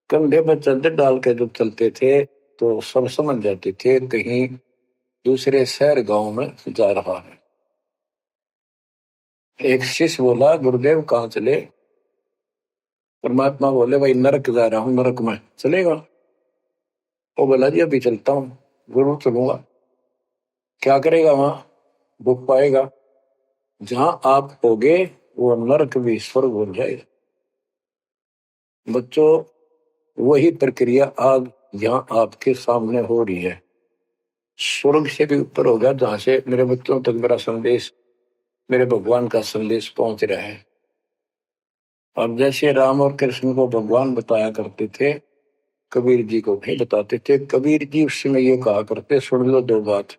कंधे पर चादर डाल के जब चलते थे तो सब समझ जाते थे कहीं दूसरे शहर गांव में जा रहा है। एक शिष्य बोला, गुरुदेव कहाँ चले? परमात्मा बोले, भाई नरक जा रहा हूं, नरक में चलेगा? वो बोला, जी अभी चलता हूँ, जरूर चलूंगा। क्या करेगा वहां? दुख पाएगा। जहां आप होगे वो नरक भी स्वर्ग हो जाएगा। बच्चों, वही प्रक्रिया आज यहाँ आपके सामने हो रही है। स्वर्ग से भी ऊपर होगा, जहां से मेरे बच्चों तक मेरा संदेश, मेरे भगवान का संदेश पहुंच रहा है। अब जैसे राम और कृष्ण को भगवान बताया करते थे, कबीर जी को नहीं बताते थे। कबीर जी उस समय ये कहा करते, सुन लो दो बात।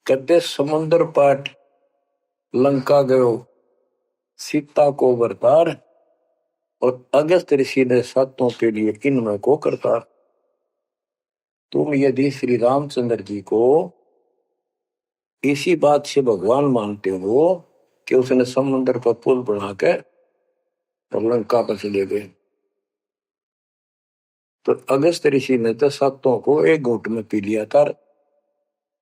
कहते, समुद्र पाट लंका गयो सीता को बरतार, और अगस्त ऋषि ने सातों के लिए किन्नर को करतार। तुम यदि श्री रामचंद्र जी को इसी बात से भगवान मानते हो कि उसने समुद्र पर पुल बनाकर लंका पर चले गए, तो अगस्त ऋषि ने तो सातों को एक घूंट में पी लिया था।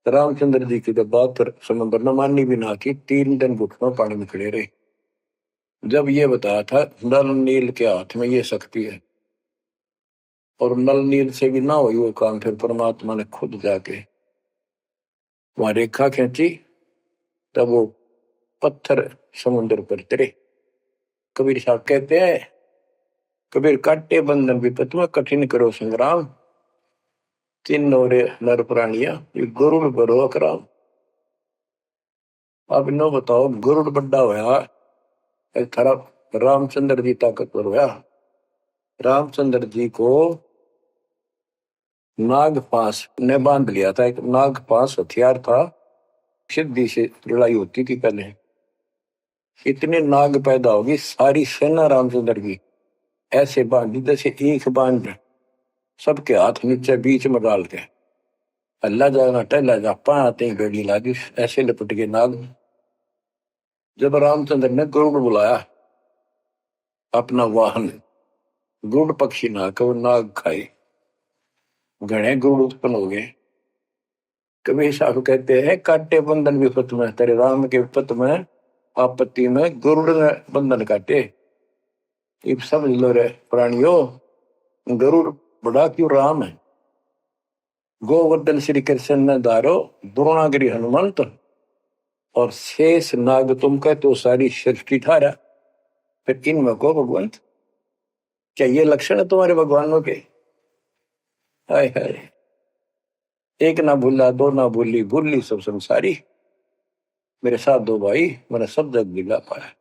रामचंद्र जी की जब बात समुद्र ने माननी भी ना की, 3 दिन घुटनों पानी में खड़े रहे। जब ये बताया था नल नील के हाथ में ये शक्ति है, और नल नील से भी ना हुई वो काम, फिर परमात्मा ने खुद जाके वहां रेखा खींची, तब वो पत्थर समुद्र पर तरे। कबीर साहब कहते हैं, कबीर काटे बंधन विपत में कठिन करो संग्राम, तीन नोरे नर प्राणिया ये गरुड़ बरो अकराम। अब इनो बताओ, गरुड़ बड्डा होया, एक थारा रामचंद्र जी ताकतवर होया। रामचंद्र जी को नाग पास ने बांध लिया था। एक नाग पास हथियार था, सिद्धि से लड़ाई होती थी पहले। इतने नाग पैदा होगी, सारी सेना रामचंद्र की ऐसे बांधी जैसे ईख बांध, सबके हाथ नीचे बीच में डाल के अल्लाह जाना टहला जा पाते ही बेड़ी लागी, ऐसे लपट के नाग। जब रामचंद्र ने गरुड़ बुलाया अपना वाहन, गरुड़ पक्षी ना को नाग खाए, घने गरुड़ उत्पन्न हो गए। कबीर साहब कहते हैं, काटे बंधन विपत में, तेरे राम के विपत में आपत्ति में गरुड़ ने बंधन काटे। ये समझ लो रे प्राणियों, गरुड़ बड़ा क्यों राम है। गोवर्धन श्री कृष्ण ने धारो, द्रोणागिरी हनुमंत, और शेष नाग तुम कहते हो सारी सृष्टि थारा, फिर इनमें को भगवंत। क्या ये लक्षण है तुम्हारे भगवानों के? हाय हाय, एक ना भूला दो ना भूली, भूली सब संसारी, मेरे साथ दो भाई मैंने सब जग दिला पाया।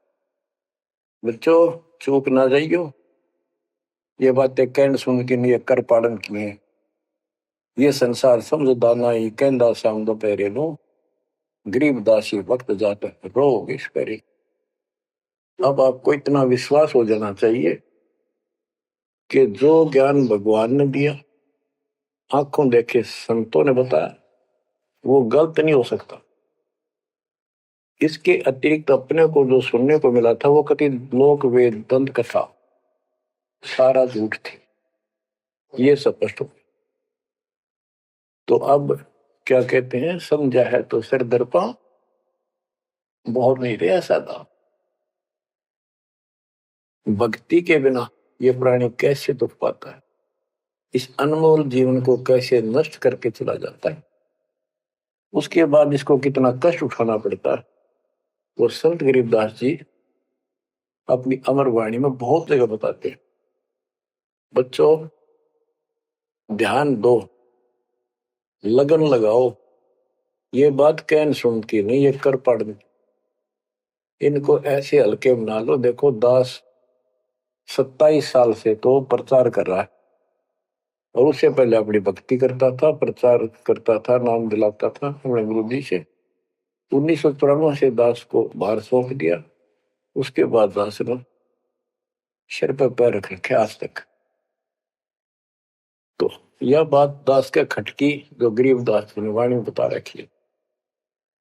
बच्चों, चूक ना जाइयो, ये बातें कहन सुन के नहीं कर पालन किए। ये संसार समझदाना ही कहंदा शाम दोपहरे नो, गरीब दासी वक्त जाते रोग इस परे। अब आपको इतना विश्वास हो जाना चाहिए कि जो ज्ञान भगवान ने दिया, आंखों देखे संतों ने बताया, वो गलत नहीं हो सकता। इसके अतिरिक्त अपने को जो सुनने को मिला था वो कति लोक वेद दंत कथा सारा झूठ थी, ये स्पष्ट हो। तो अब क्या कहते हैं, समझा है तो सिर दर्पा, बहुत नहीं रहा सादा। भक्ति के बिना ये प्राणी कैसे दुख पाता है, इस अनमोल जीवन को कैसे नष्ट करके चला जाता है, उसके बाद इसको कितना कष्ट उठाना पड़ता है। वो संत गरीबदास जी अपनी अमर वाणी में बहुत जगह बताते हैं। बच्चों, ध्यान दो, लगन लगाओ, ये बात कहन सुन की नहीं, ये कर पढ़। इनको ऐसे हल्के बना लो। देखो, दास 27 साल से तो प्रचार कर रहा है, और उससे पहले अपनी भक्ति करता था, प्रचार करता था, नाम दिलाता था अपने गुरु जी से। 1994 से दास को भार सौंप दिया, उसके बाद दास ने सिर पर पैर रख रखे आज तक। तो यह बात दास के खटकी जो गरीब दास की वाणी में बता रखी है।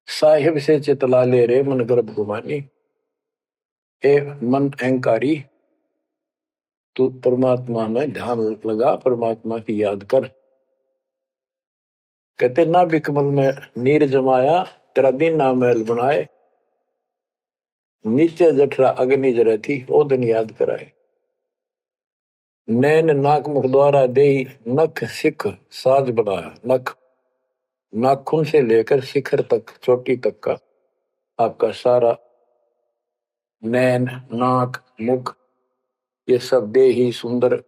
साहिब से चितला ले रे मन गर्भ गुमानी, ए मन अहंकारी तू परमात्मा में ध्यान लगा, परमात्मा की याद कर। कहते ना बिकमल में नीर जमाया, तेरा दिन ना महल बनाए, नीचे जठरा अग्नि जरे थी ओ दिन याद कराए। नैन नाक मुख द्वारा दे नख सिख साज बनाया, नख नाखून से लेकर शिखर तक चोटी तक का आपका सारा नैन नाक मुख ये सब दे ही सुंदर,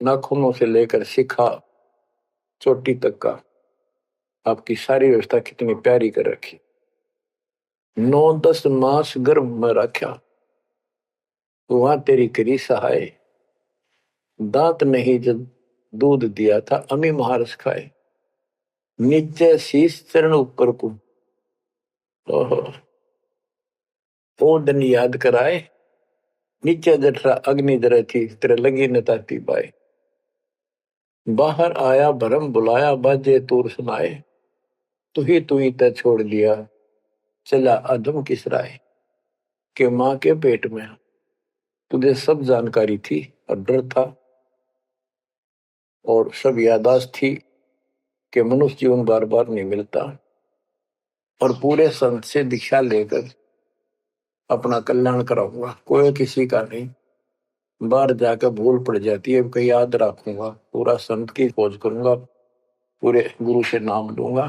नाखूनों से लेकर शिखा चोटी तक का आपकी सारी व्यवस्था कितनी प्यारी कर रखी। 9-10 मास गर्भ में रखा, वहां तेरी करी सहाय, दांत नहीं जब दूध दिया था अमी महारस खाए, नीचे शीश चरण ऊपर को ओहो वो दिन याद कराए, नीचे जठरा अग्नि जरे थी तेरे लगी न ताती पाए। बाहर आया भरम बुलाया बाजे तूर सुनाए, तू ही तय छोड़ दिया चला अधम किस राय। के माँ के पेट में तुझे सब जानकारी थी और डर था और सब यादाश्त थी कि मनुष्य जीवन बार बार नहीं मिलता, और पूरे संत से दीक्षा लेकर अपना कल्याण कराऊंगा, कोई किसी का नहीं। बाहर जाकर भूल पड़ जाती है, कहीं याद रखूंगा, पूरा संत की खोज करूंगा, पूरे गुरु से नाम लूंगा,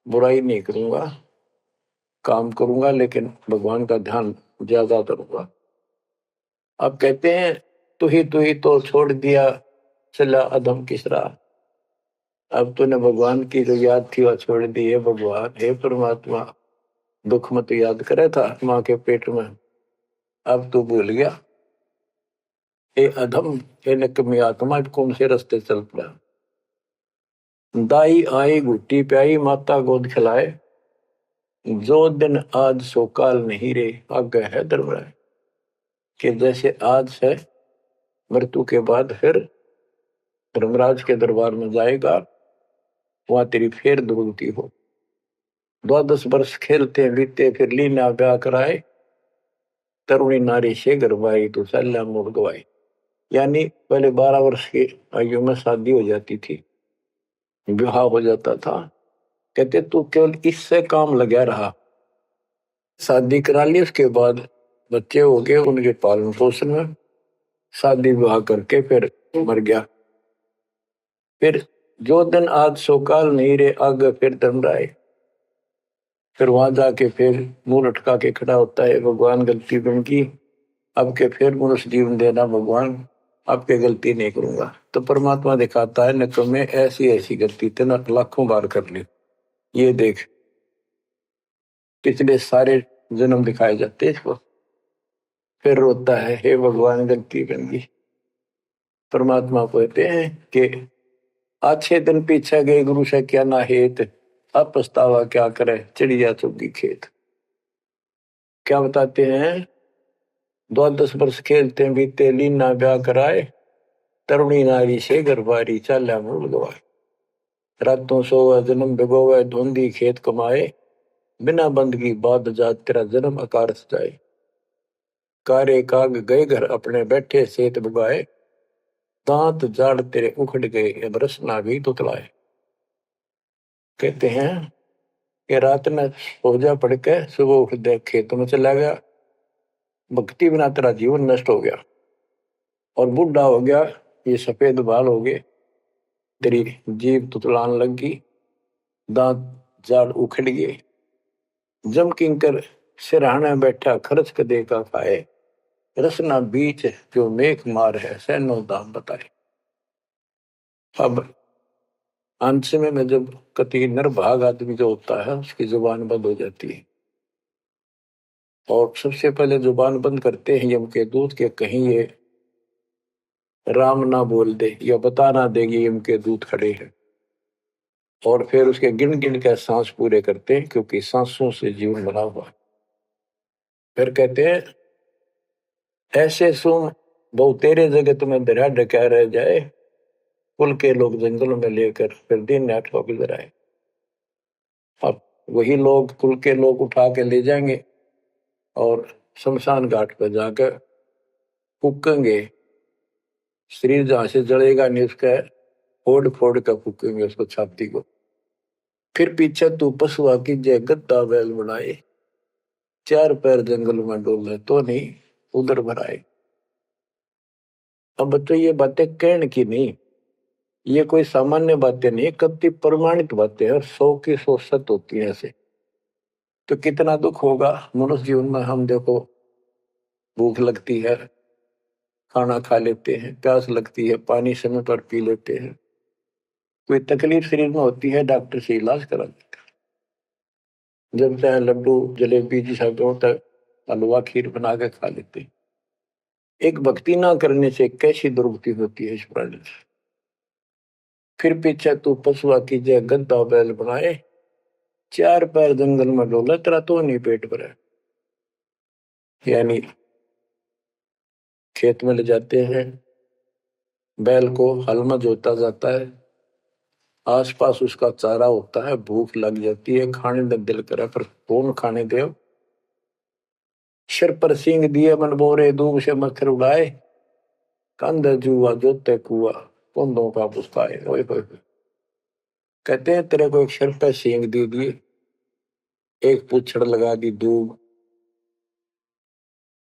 बुराई नहीं करूंगा, काम करूंगा लेकिन भगवान का ध्यान ज्यादा करूंगा। अब कहते हैं तू ही तो छोड़ दिया चला अधम किसरा। अब तूने भगवान की जो याद थी वह छोड़ दी है। भगवान हे परमात्मा दुख मत याद करे था माँ के पेट में, अब तू भूल गया। ए अधम हे निकम्मी आत्मा कौन से रास्ते चल पड़ा। दाई आई घुट्टी प्याई माता गोद खिलाए, जो दिन आज सो काल नहीं रे आगे है दरबार। कि जैसे आज है मृत्यु के बाद फिर धर्मराज के दरबार में जाएगा, वहां तेरी फेर दुर्गति हो। 12 वर्ष खेलते बीते फिर लीना ब्याह कराए, तरुणी नारी से गरबाई तो सल्ला मोड़ गवाई। यानी पहले 12 वर्ष की आयु में शादी हो जाती थी, विवाह हो जाता था। कहते तू केवल इससे काम लगा रहा, शादी करा ली, उसके बाद बच्चे हो गए, उनके पालन पोषण में शादी विवाह करके फिर मर गया। फिर जो दिन आज सोकाल नहीं रे आगे फिर धर्मराय। फिर वहां जाके फिर मुंह लटका के खड़ा होता है, भगवान गलती बन की, अब के फिर मनुष्य जीवन देना भगवान, अब के गलती नहीं करूंगा। तो परमात्मा दिखाता है न तुम्हें ऐसी ऐसी गलती तेना लाखों बार कर ली, ये देख पिछले सारे जन्म दिखाए जाते इसको। फिर रोता है हे भगवान गलती बन गई। परमात्मा कहते हैं कि अच्छे दिन पीछे गए गुरु से क्या ना हेत, अब पछतावा क्या करे चिड़िया चुगी खेत। क्या बताते हैं 12 वर्ष खेलते बीते लीना ब्याह कराए, तरुणी नारी से गरबारी चाल्या मूल गवाए। रातों सोवा जन्म भिगोवे धुंधी खेत कमाए, बिना बंदगी बाद जात तेरा जन्म आकार सजाए। कारे काग गए घर अपने बैठे सेत बुगाए, दांत जाड़ तेरे उखड़ गए अब रसना भी तुतलाए। कहते हैं कि रात में सोजा पड़ के सुबह उठ दे खेतों में चला गया, भक्ति बिना तेरा जीवन नष्ट हो गया और बूढ़ा हो गया, ये सफेद बाल हो गए, तेरी जीभ तुतलान लग गई, दांत जाड़ उखड़ गए। जम किंकर सिरहाना बैठा खर्च क दे का खाए, रसना बीच जो मेघ मार है सैनो दाम बताए। अब अंत में जब कति निर्भाग आदमी जो होता है उसकी जुबान बंद हो जाती है, और सबसे पहले जुबान बंद करते हैं यम के दूत के कहीं ये राम ना बोल दे या बता ना देगी यम के दूत खड़े हैं, और फिर उसके गिन गिन के सांस पूरे करते हैं क्योंकि सांसों से जीवन बना हुआ है। फिर कहते हैं ऐसे सुन बहु तेरे जगत में दरिया ढका रह जाए, कुल के लोग जंगलों में लेकर फिर दिन रात को गुजर आए। अब वही लोग कुल के लोग उठा के ले जाएंगे और शमशान घाट पर जाकर फूकेंगे। शरीर जहां से जलेगा नहीं उसका फोड़ फोड़ कर फूकेंगे उसको, छाती को। फिर पीछे तू पशुआ की जय गद्दा बैल बनाए, चार पैर जंगल में डोले तो नहीं उधर भराए। अब बच्चों ये बातें कहने की नहीं, ये कोई सामान्य बातें नहीं, कति प्रमाणित बातें हैं और 100 की 100 सत्य होती है ऐसे। तो कितना दुख होगा मनुष्य जीवन में। हम देखो भूख लगती है, खाना खा लेते हैं, प्यास लगती है, पानी समय पर पी लेते हैं, कोई तकलीफ शरीर में होती है डॉक्टर से इलाज करा लेते हैं, जब चाहे लड्डू जलेबी जिस होता है हलवा खीर बना के खा लेते हैं। एक भक्ति ना करने से कैसी दुर्गति होती है इस प्राणी से। फिर पीछे तू पशुआ की जय गद्दा बैल बनाए, चार पैर जंगल में डोला तेरा तो नहीं पेट भरा। यानी खेत में ले जाते हैं, बैल को हल में जोता जाता है, आसपास उसका चारा होता है, भूख लग जाती है, खाने का दिल करे पर कौन खाने दे। सिर पर सींग दिए मन बोरे, दूब से मच्छर उड़ाए, कंध जुआ जोते कुआ, कुंदों का पुस्ताए। ओए होए, कहते हैं तेरे को एक सिर पर सींग दे दिए, एक पूछड़ लगा दी दूब,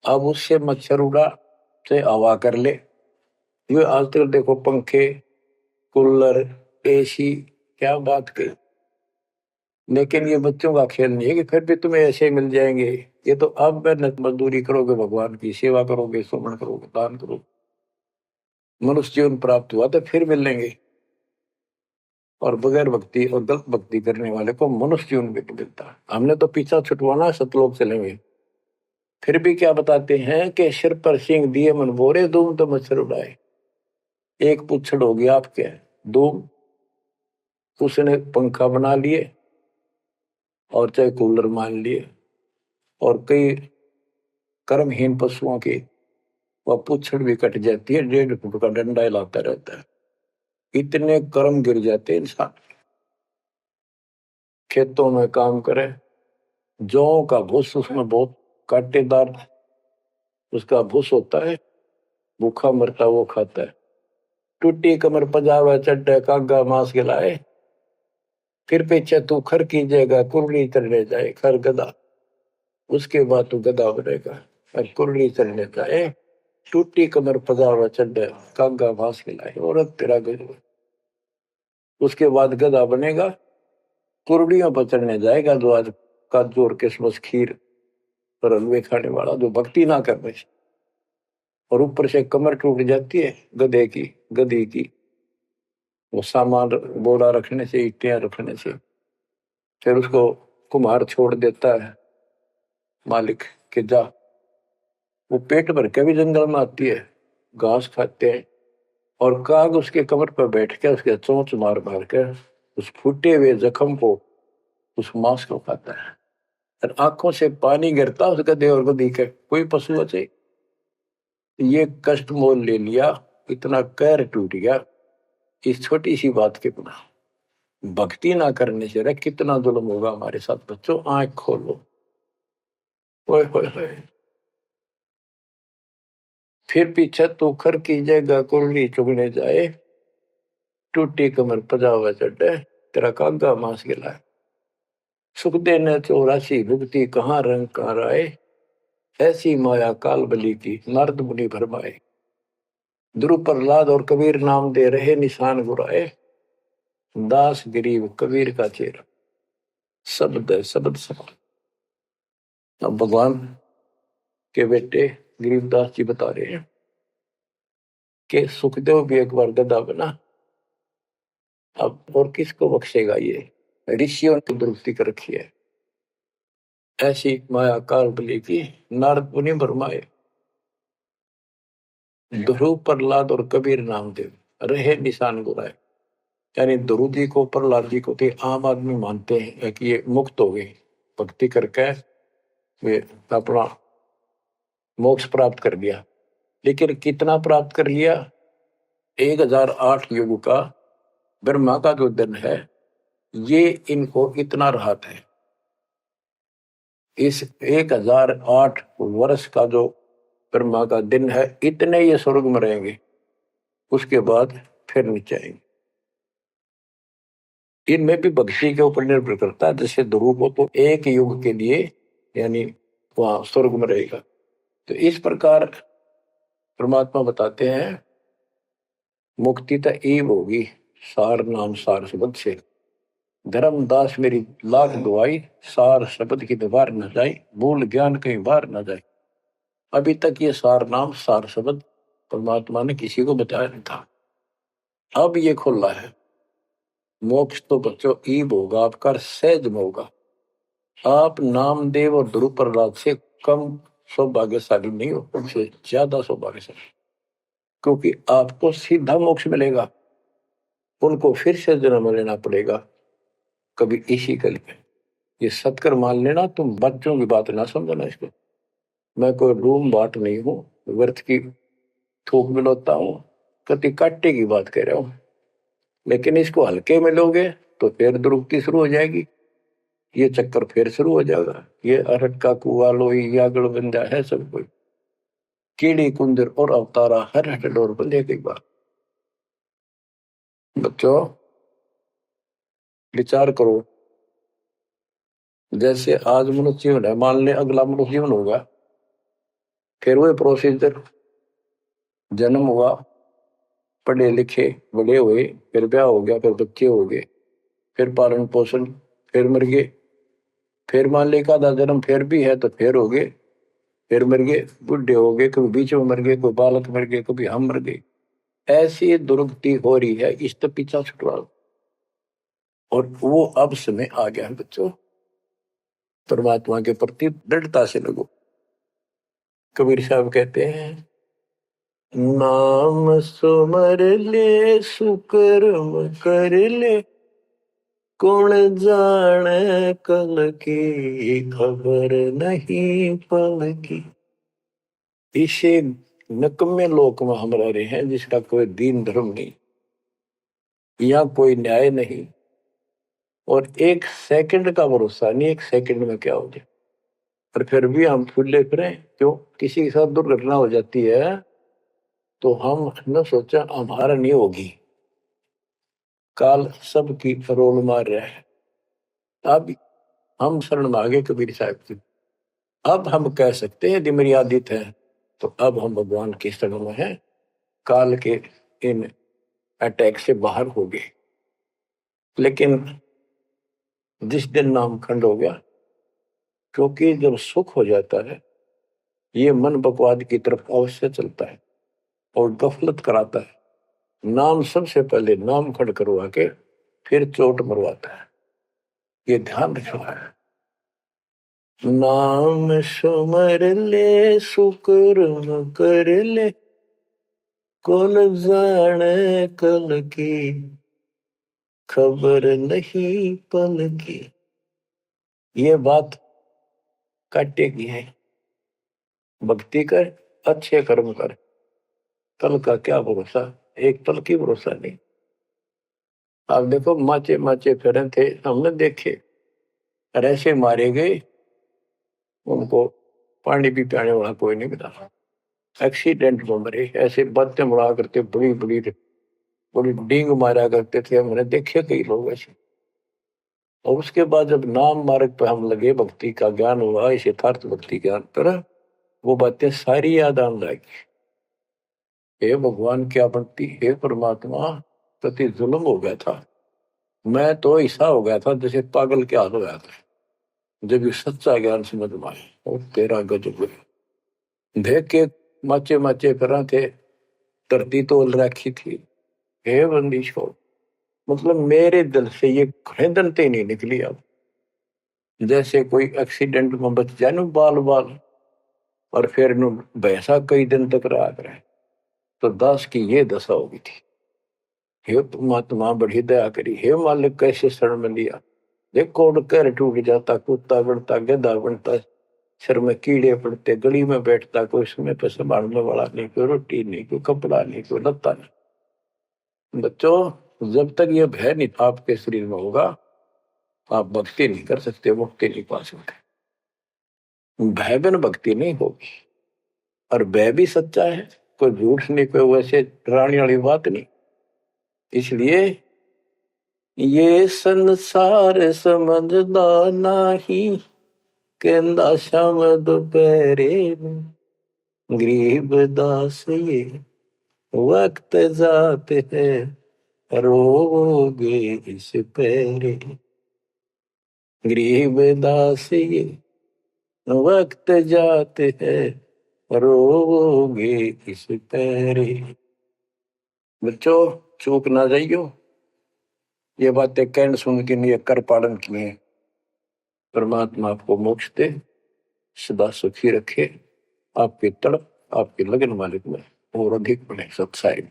अब उससे मच्छर उड़ा से हवा कर ले। ये आजकल देखो पंखे कूलर एसी, क्या बात कही। लेकिन ये बच्चों का खेल नहीं है कि फिर भी तुम्हें ऐसे मिल जाएंगे। ये तो अब मेहनत मजदूरी करोगे, भगवान की सेवा करोगे, सुमन करोगे, दान करोगे, मनुष्य जीवन प्राप्त हुआ तो फिर मिलेंगे। और बगैर भक्ति और गलत भक्ति करने वाले को मनुष्य जीवन भी नहीं मिलता। हमने तो पीछा छुटवाना, सतलोक चलेंगे। फिर भी क्या बताते हैं कि सिर पर सिंह दिए मन बोरे, दूम तो मच्छर उड़ाए। एक पुच्छड़ हो गया आपके दूम, उसने पंखा बना लिए और चाहे कूलर मान लिए, और कई कर्महीन पशुओं की वह पुच्छड़ भी कट जाती है, 1.5 फुट का डंडा हिलाता रहता है। इतने कर्म गिर जाते इंसान। खेतों में काम करे, जौ का भूस उसमें बहुत कांटेदार उसका भूस होता है, भूखा मरता वो खाता है। टूटी कमर पजावा चड्डे कागा मांस खिलाए, फिर पीछे तू खर की जगह कुरली चढ़ने जाए। खर गधा, उसके बाद तू गधा बनेगा और कुरली चढ़ने जाए। टूटी कमर पजावा चड्डे कागा मांस खिलाए, और तेरा गधा। उसके बाद गधा बनेगा, कुरड़ियों पर चढ़ने जाएगा, जो आज काजू और किशमिश खीर और हलवे खाने वाला, जो भक्ति ना कर रहे। और ऊपर से कमर टूट जाती है गधे की, गधी की, वो सामान बोरा रखने से, ईटियां रखने से। फिर उसको कुम्हार छोड़ देता है मालिक के जा। वो पेट भर के भी जंगल में आती है, घास खाते हैं, और काग उसके कमर पर बैठ के उसके चोंच मार मार कर उस फूटे हुए जख्म को, उस मांस को खाता है। और आंखों से पानी गिरता उस गधे और गधी के, कोई पशु बचे। ये कष्ट मोल ले लिया, इतना कहर टूट गया इस छोटी सी बात के बिना। भक्ति ना करने से रे कितना जुल्म होगा हमारे साथ। बच्चों आंख खोलो। ओए होए होए। फिर पीछे तो खर की जगह कुरली चुगने जाए, टूटी कमर पजावा चढ़े, तेरा कागा मांस गिलाए। सुख देने 84 भुगती, कहाँ रंग कहाँ राय, ऐसी माया काल बली की, नारद मुनि भरमाए। ध्रुव प्रहलाद और कबीर नाम दे रहे निशान गुराए, दास गरीब कबीर का चेहरा। शब्द है, शब्द शब्द। अब भगवान के बेटे गरीबदास जी बता रहे हैं कि सुखदेव भी एक बार गधा बना। अब और किसको बख्शेगा ये, ऋषियों ने दुरुक्ति कर रखी है। ऐसी माया काल बली की, नारद मुनि भरमाए। ध्रुव प्रहलाद और कबीर नामदेव रहे निशान गुराए। यानी ध्रुव जी को प्रहलाद जी को थे आम आदमी मानते हैं कि ये मुक्त हो गए भक्ति करके, वे अपना मोक्ष प्राप्त कर लिया। लेकिन कितना प्राप्त कर लिया? 1008 युग का ब्रह्मा का जो दिन है, ये इनको इतना राहत है। इस 1008 वर्ष का जो ब्रह्मा का दिन है, इतने ये स्वर्ग में रहेंगे, उसके बाद फिर नीचे आएंगे। इनमें भी भक्ति के ऊपर निर्भर करता है। जैसे ध्रुव को तो एक युग के लिए यानी वहां स्वर्ग में रहेगा। तो इस प्रकार परमात्मा बताते हैं मुक्ति तो ईव होगी सार नाम सार शब्द से। धर्मदास मेरी लाख दुआई, सार शब्द की दीवार न जाए, भूल ज्ञान कहीं बाहर न जाए। अभी तक ये सार नाम सार शब्द परमात्मा ने किसी को बताया नहीं था, अब ये खुला है। मोक्ष तो बच्चों ईब होगा, आपका सहज में होगा। आप नामदेव और ध्रुव प्रहलाद से कम सौभाग्यशाली नहीं हो, उनसे ज्यादा सौभाग्यशाली, क्योंकि आपको सीधा मोक्ष मिलेगा। उनको फिर से जन्म लेना पड़ेगा कभी इसी कल में। ये सत्कर मान लेना, तुम बच्चों की बात ना समझना इसको। मैं कोई रूम बाट नहीं हूं, व्यर्थ की थूक मिलोता हूं, कति काटे की बात कह रहा हूं। लेकिन इसको हल्के में लोगे तो फिर दुरुक्ति शुरू हो जाएगी, ये चक्कर फिर शुरू हो जाएगा। ये अरट का कुआ लोई यागड़ बंदा है सब कोई, कीड़ी कुंदर और अवतारा हर हट डोर बंदे की बात। बच्चों विचार करो, जैसे आज मनुष्य जीवन है, मान ले अगला मनुष्य जीवन होगा, फिर वही प्रोसीजर, जन्म हुआ, पढ़े लिखे बड़े हुए, फिर ब्याह हो गया, फिर बच्चे हो गए, फिर पालन पोषण, फिर मर गए, फिर मान ले का जन्म फिर भी है तो फिर हो गए, फिर मर गए, बुढ़े हो गए, कभी बीच में मर गए, कोई बालक मर गए, कभी हम मर गए। ऐसी दुर्गति हो रही है, इस तो पीछा छुटवा। और वो अब समय आ गया है बच्चों, परमात्मा के प्रति दृढ़ता से लगो। कबीर साहब कहते हैं, नाम सुमर ले सुकर्म कर ले, कौन जाने कल की खबर नहीं पल की। इसे नकम्मे लोक में हम रह रहे हैं, जिसका कोई दीन धर्म नहीं, यहाँ कोई न्याय नहीं, और एक सेकंड का भरोसा नहीं, एक सेकंड में क्या हो जाए। और फिर भी हम फुले फिरे क्यों? किसी के साथ दुर्घटना हो जाती है तो हम न सोचा हमारा नहीं होगी, काल सबकी रोल मार रहा है। अब हम शरण मांगे कबीर साहब की, अब हम कह सकते हैं यदि मर्यादित है तो अब हम भगवान की शरण में हैं, काल के इन अटैक से बाहर हो गए। लेकिन जिस दिन नाम खंड हो गया, क्योंकि जब सुख हो जाता है ये मन बकवाद की तरफ अवश्य चलता है और गफलत कराता है। नाम सबसे पहले नाम खड़ करवा के फिर चोट मरवाता है, ये ध्यान रखना है। नाम सुमर ले सुकर्म कर ले, कौन जाने कल की खबर नहीं पल की। ये बात काटे की है, भक्ति कर, अच्छे कर्म कर, कल का क्या भरोसा, एक पल की भरोसा नहीं। आप देखो माचे माचे फिरे थे, हमने देखे ऐसे मारे गए, उनको पानी भी पियाने वाला कोई नहीं मिला, एक्सीडेंट में मरे। ऐसे बातें बड़ा करते, बड़ी बड़ी बड़ी डींग मारा करते थे, हमने देखे कई लोग ऐसे। और उसके बाद जब नाम मार्ग पर हम लगे, भक्ति का ज्ञान हुआ, इस यथार्थ भक्ति ज्ञान पर, वो बातें सारी याद आने लगी। हे भगवान क्या बनती, हे परमात्मा प्रति जुल्म हो गया था, मैं तो ऐसा हो गया था जैसे पागल के हाल हो गया था। जब ये सच्चा ज्ञान समझ में आए और तेरा गजब देख के माचे माचे फिरा थे, धरती तोल रखी थी। हे बंदी छोड़, मतलब मेरे दिल से ये खरीदनते नहीं निकली। अब जैसे कोई एक्सीडेंट में बच जाए ना बाल बाल, और फिर भैंसा कई दिन तक रहा करे, तो दास की ये दशा होगी थी। हे परमात्मा बड़ी दया करी, हे मालिक कैसे शरण में लिया। देखो कर टूट जाता, कुत्ता बनता, गधा बनता, सिर में कीड़े पड़ते, गली में बैठता, कोई समय पर संभालने वाला नहीं, कोई रोटी नहीं, कोई कपड़ा नहीं, कोई लत्ता नहीं। बच्चों, जब तक ये भय नहीं आपके शरीर में होगा, आप भक्ति नहीं कर सकते, मुक्ति नहीं पा सकते। भय बिन भक्ति नहीं होगी। और भय भी सच्चा है, कोई झूठ नहीं, कोई वैसे डराने वाली बात नहीं। इसलिए ये संसार समझदा नहीं, कहंदा शाम दोपहरे गरीब दास ये वक्त जाते है, रोगे इस पैरे। गरीब दास ये वक्त जाते हैं, रोगे इस पैरे। बच्चों, चूक ना जाइयो, ये बातें कहन सुन के नहीं, कर पालन किए। परमात्मा आपको मोक्ष दे, सदा सुखी रखे, आपके तड़प, आपके लगन मालिक में और अधिक बने सत्साई।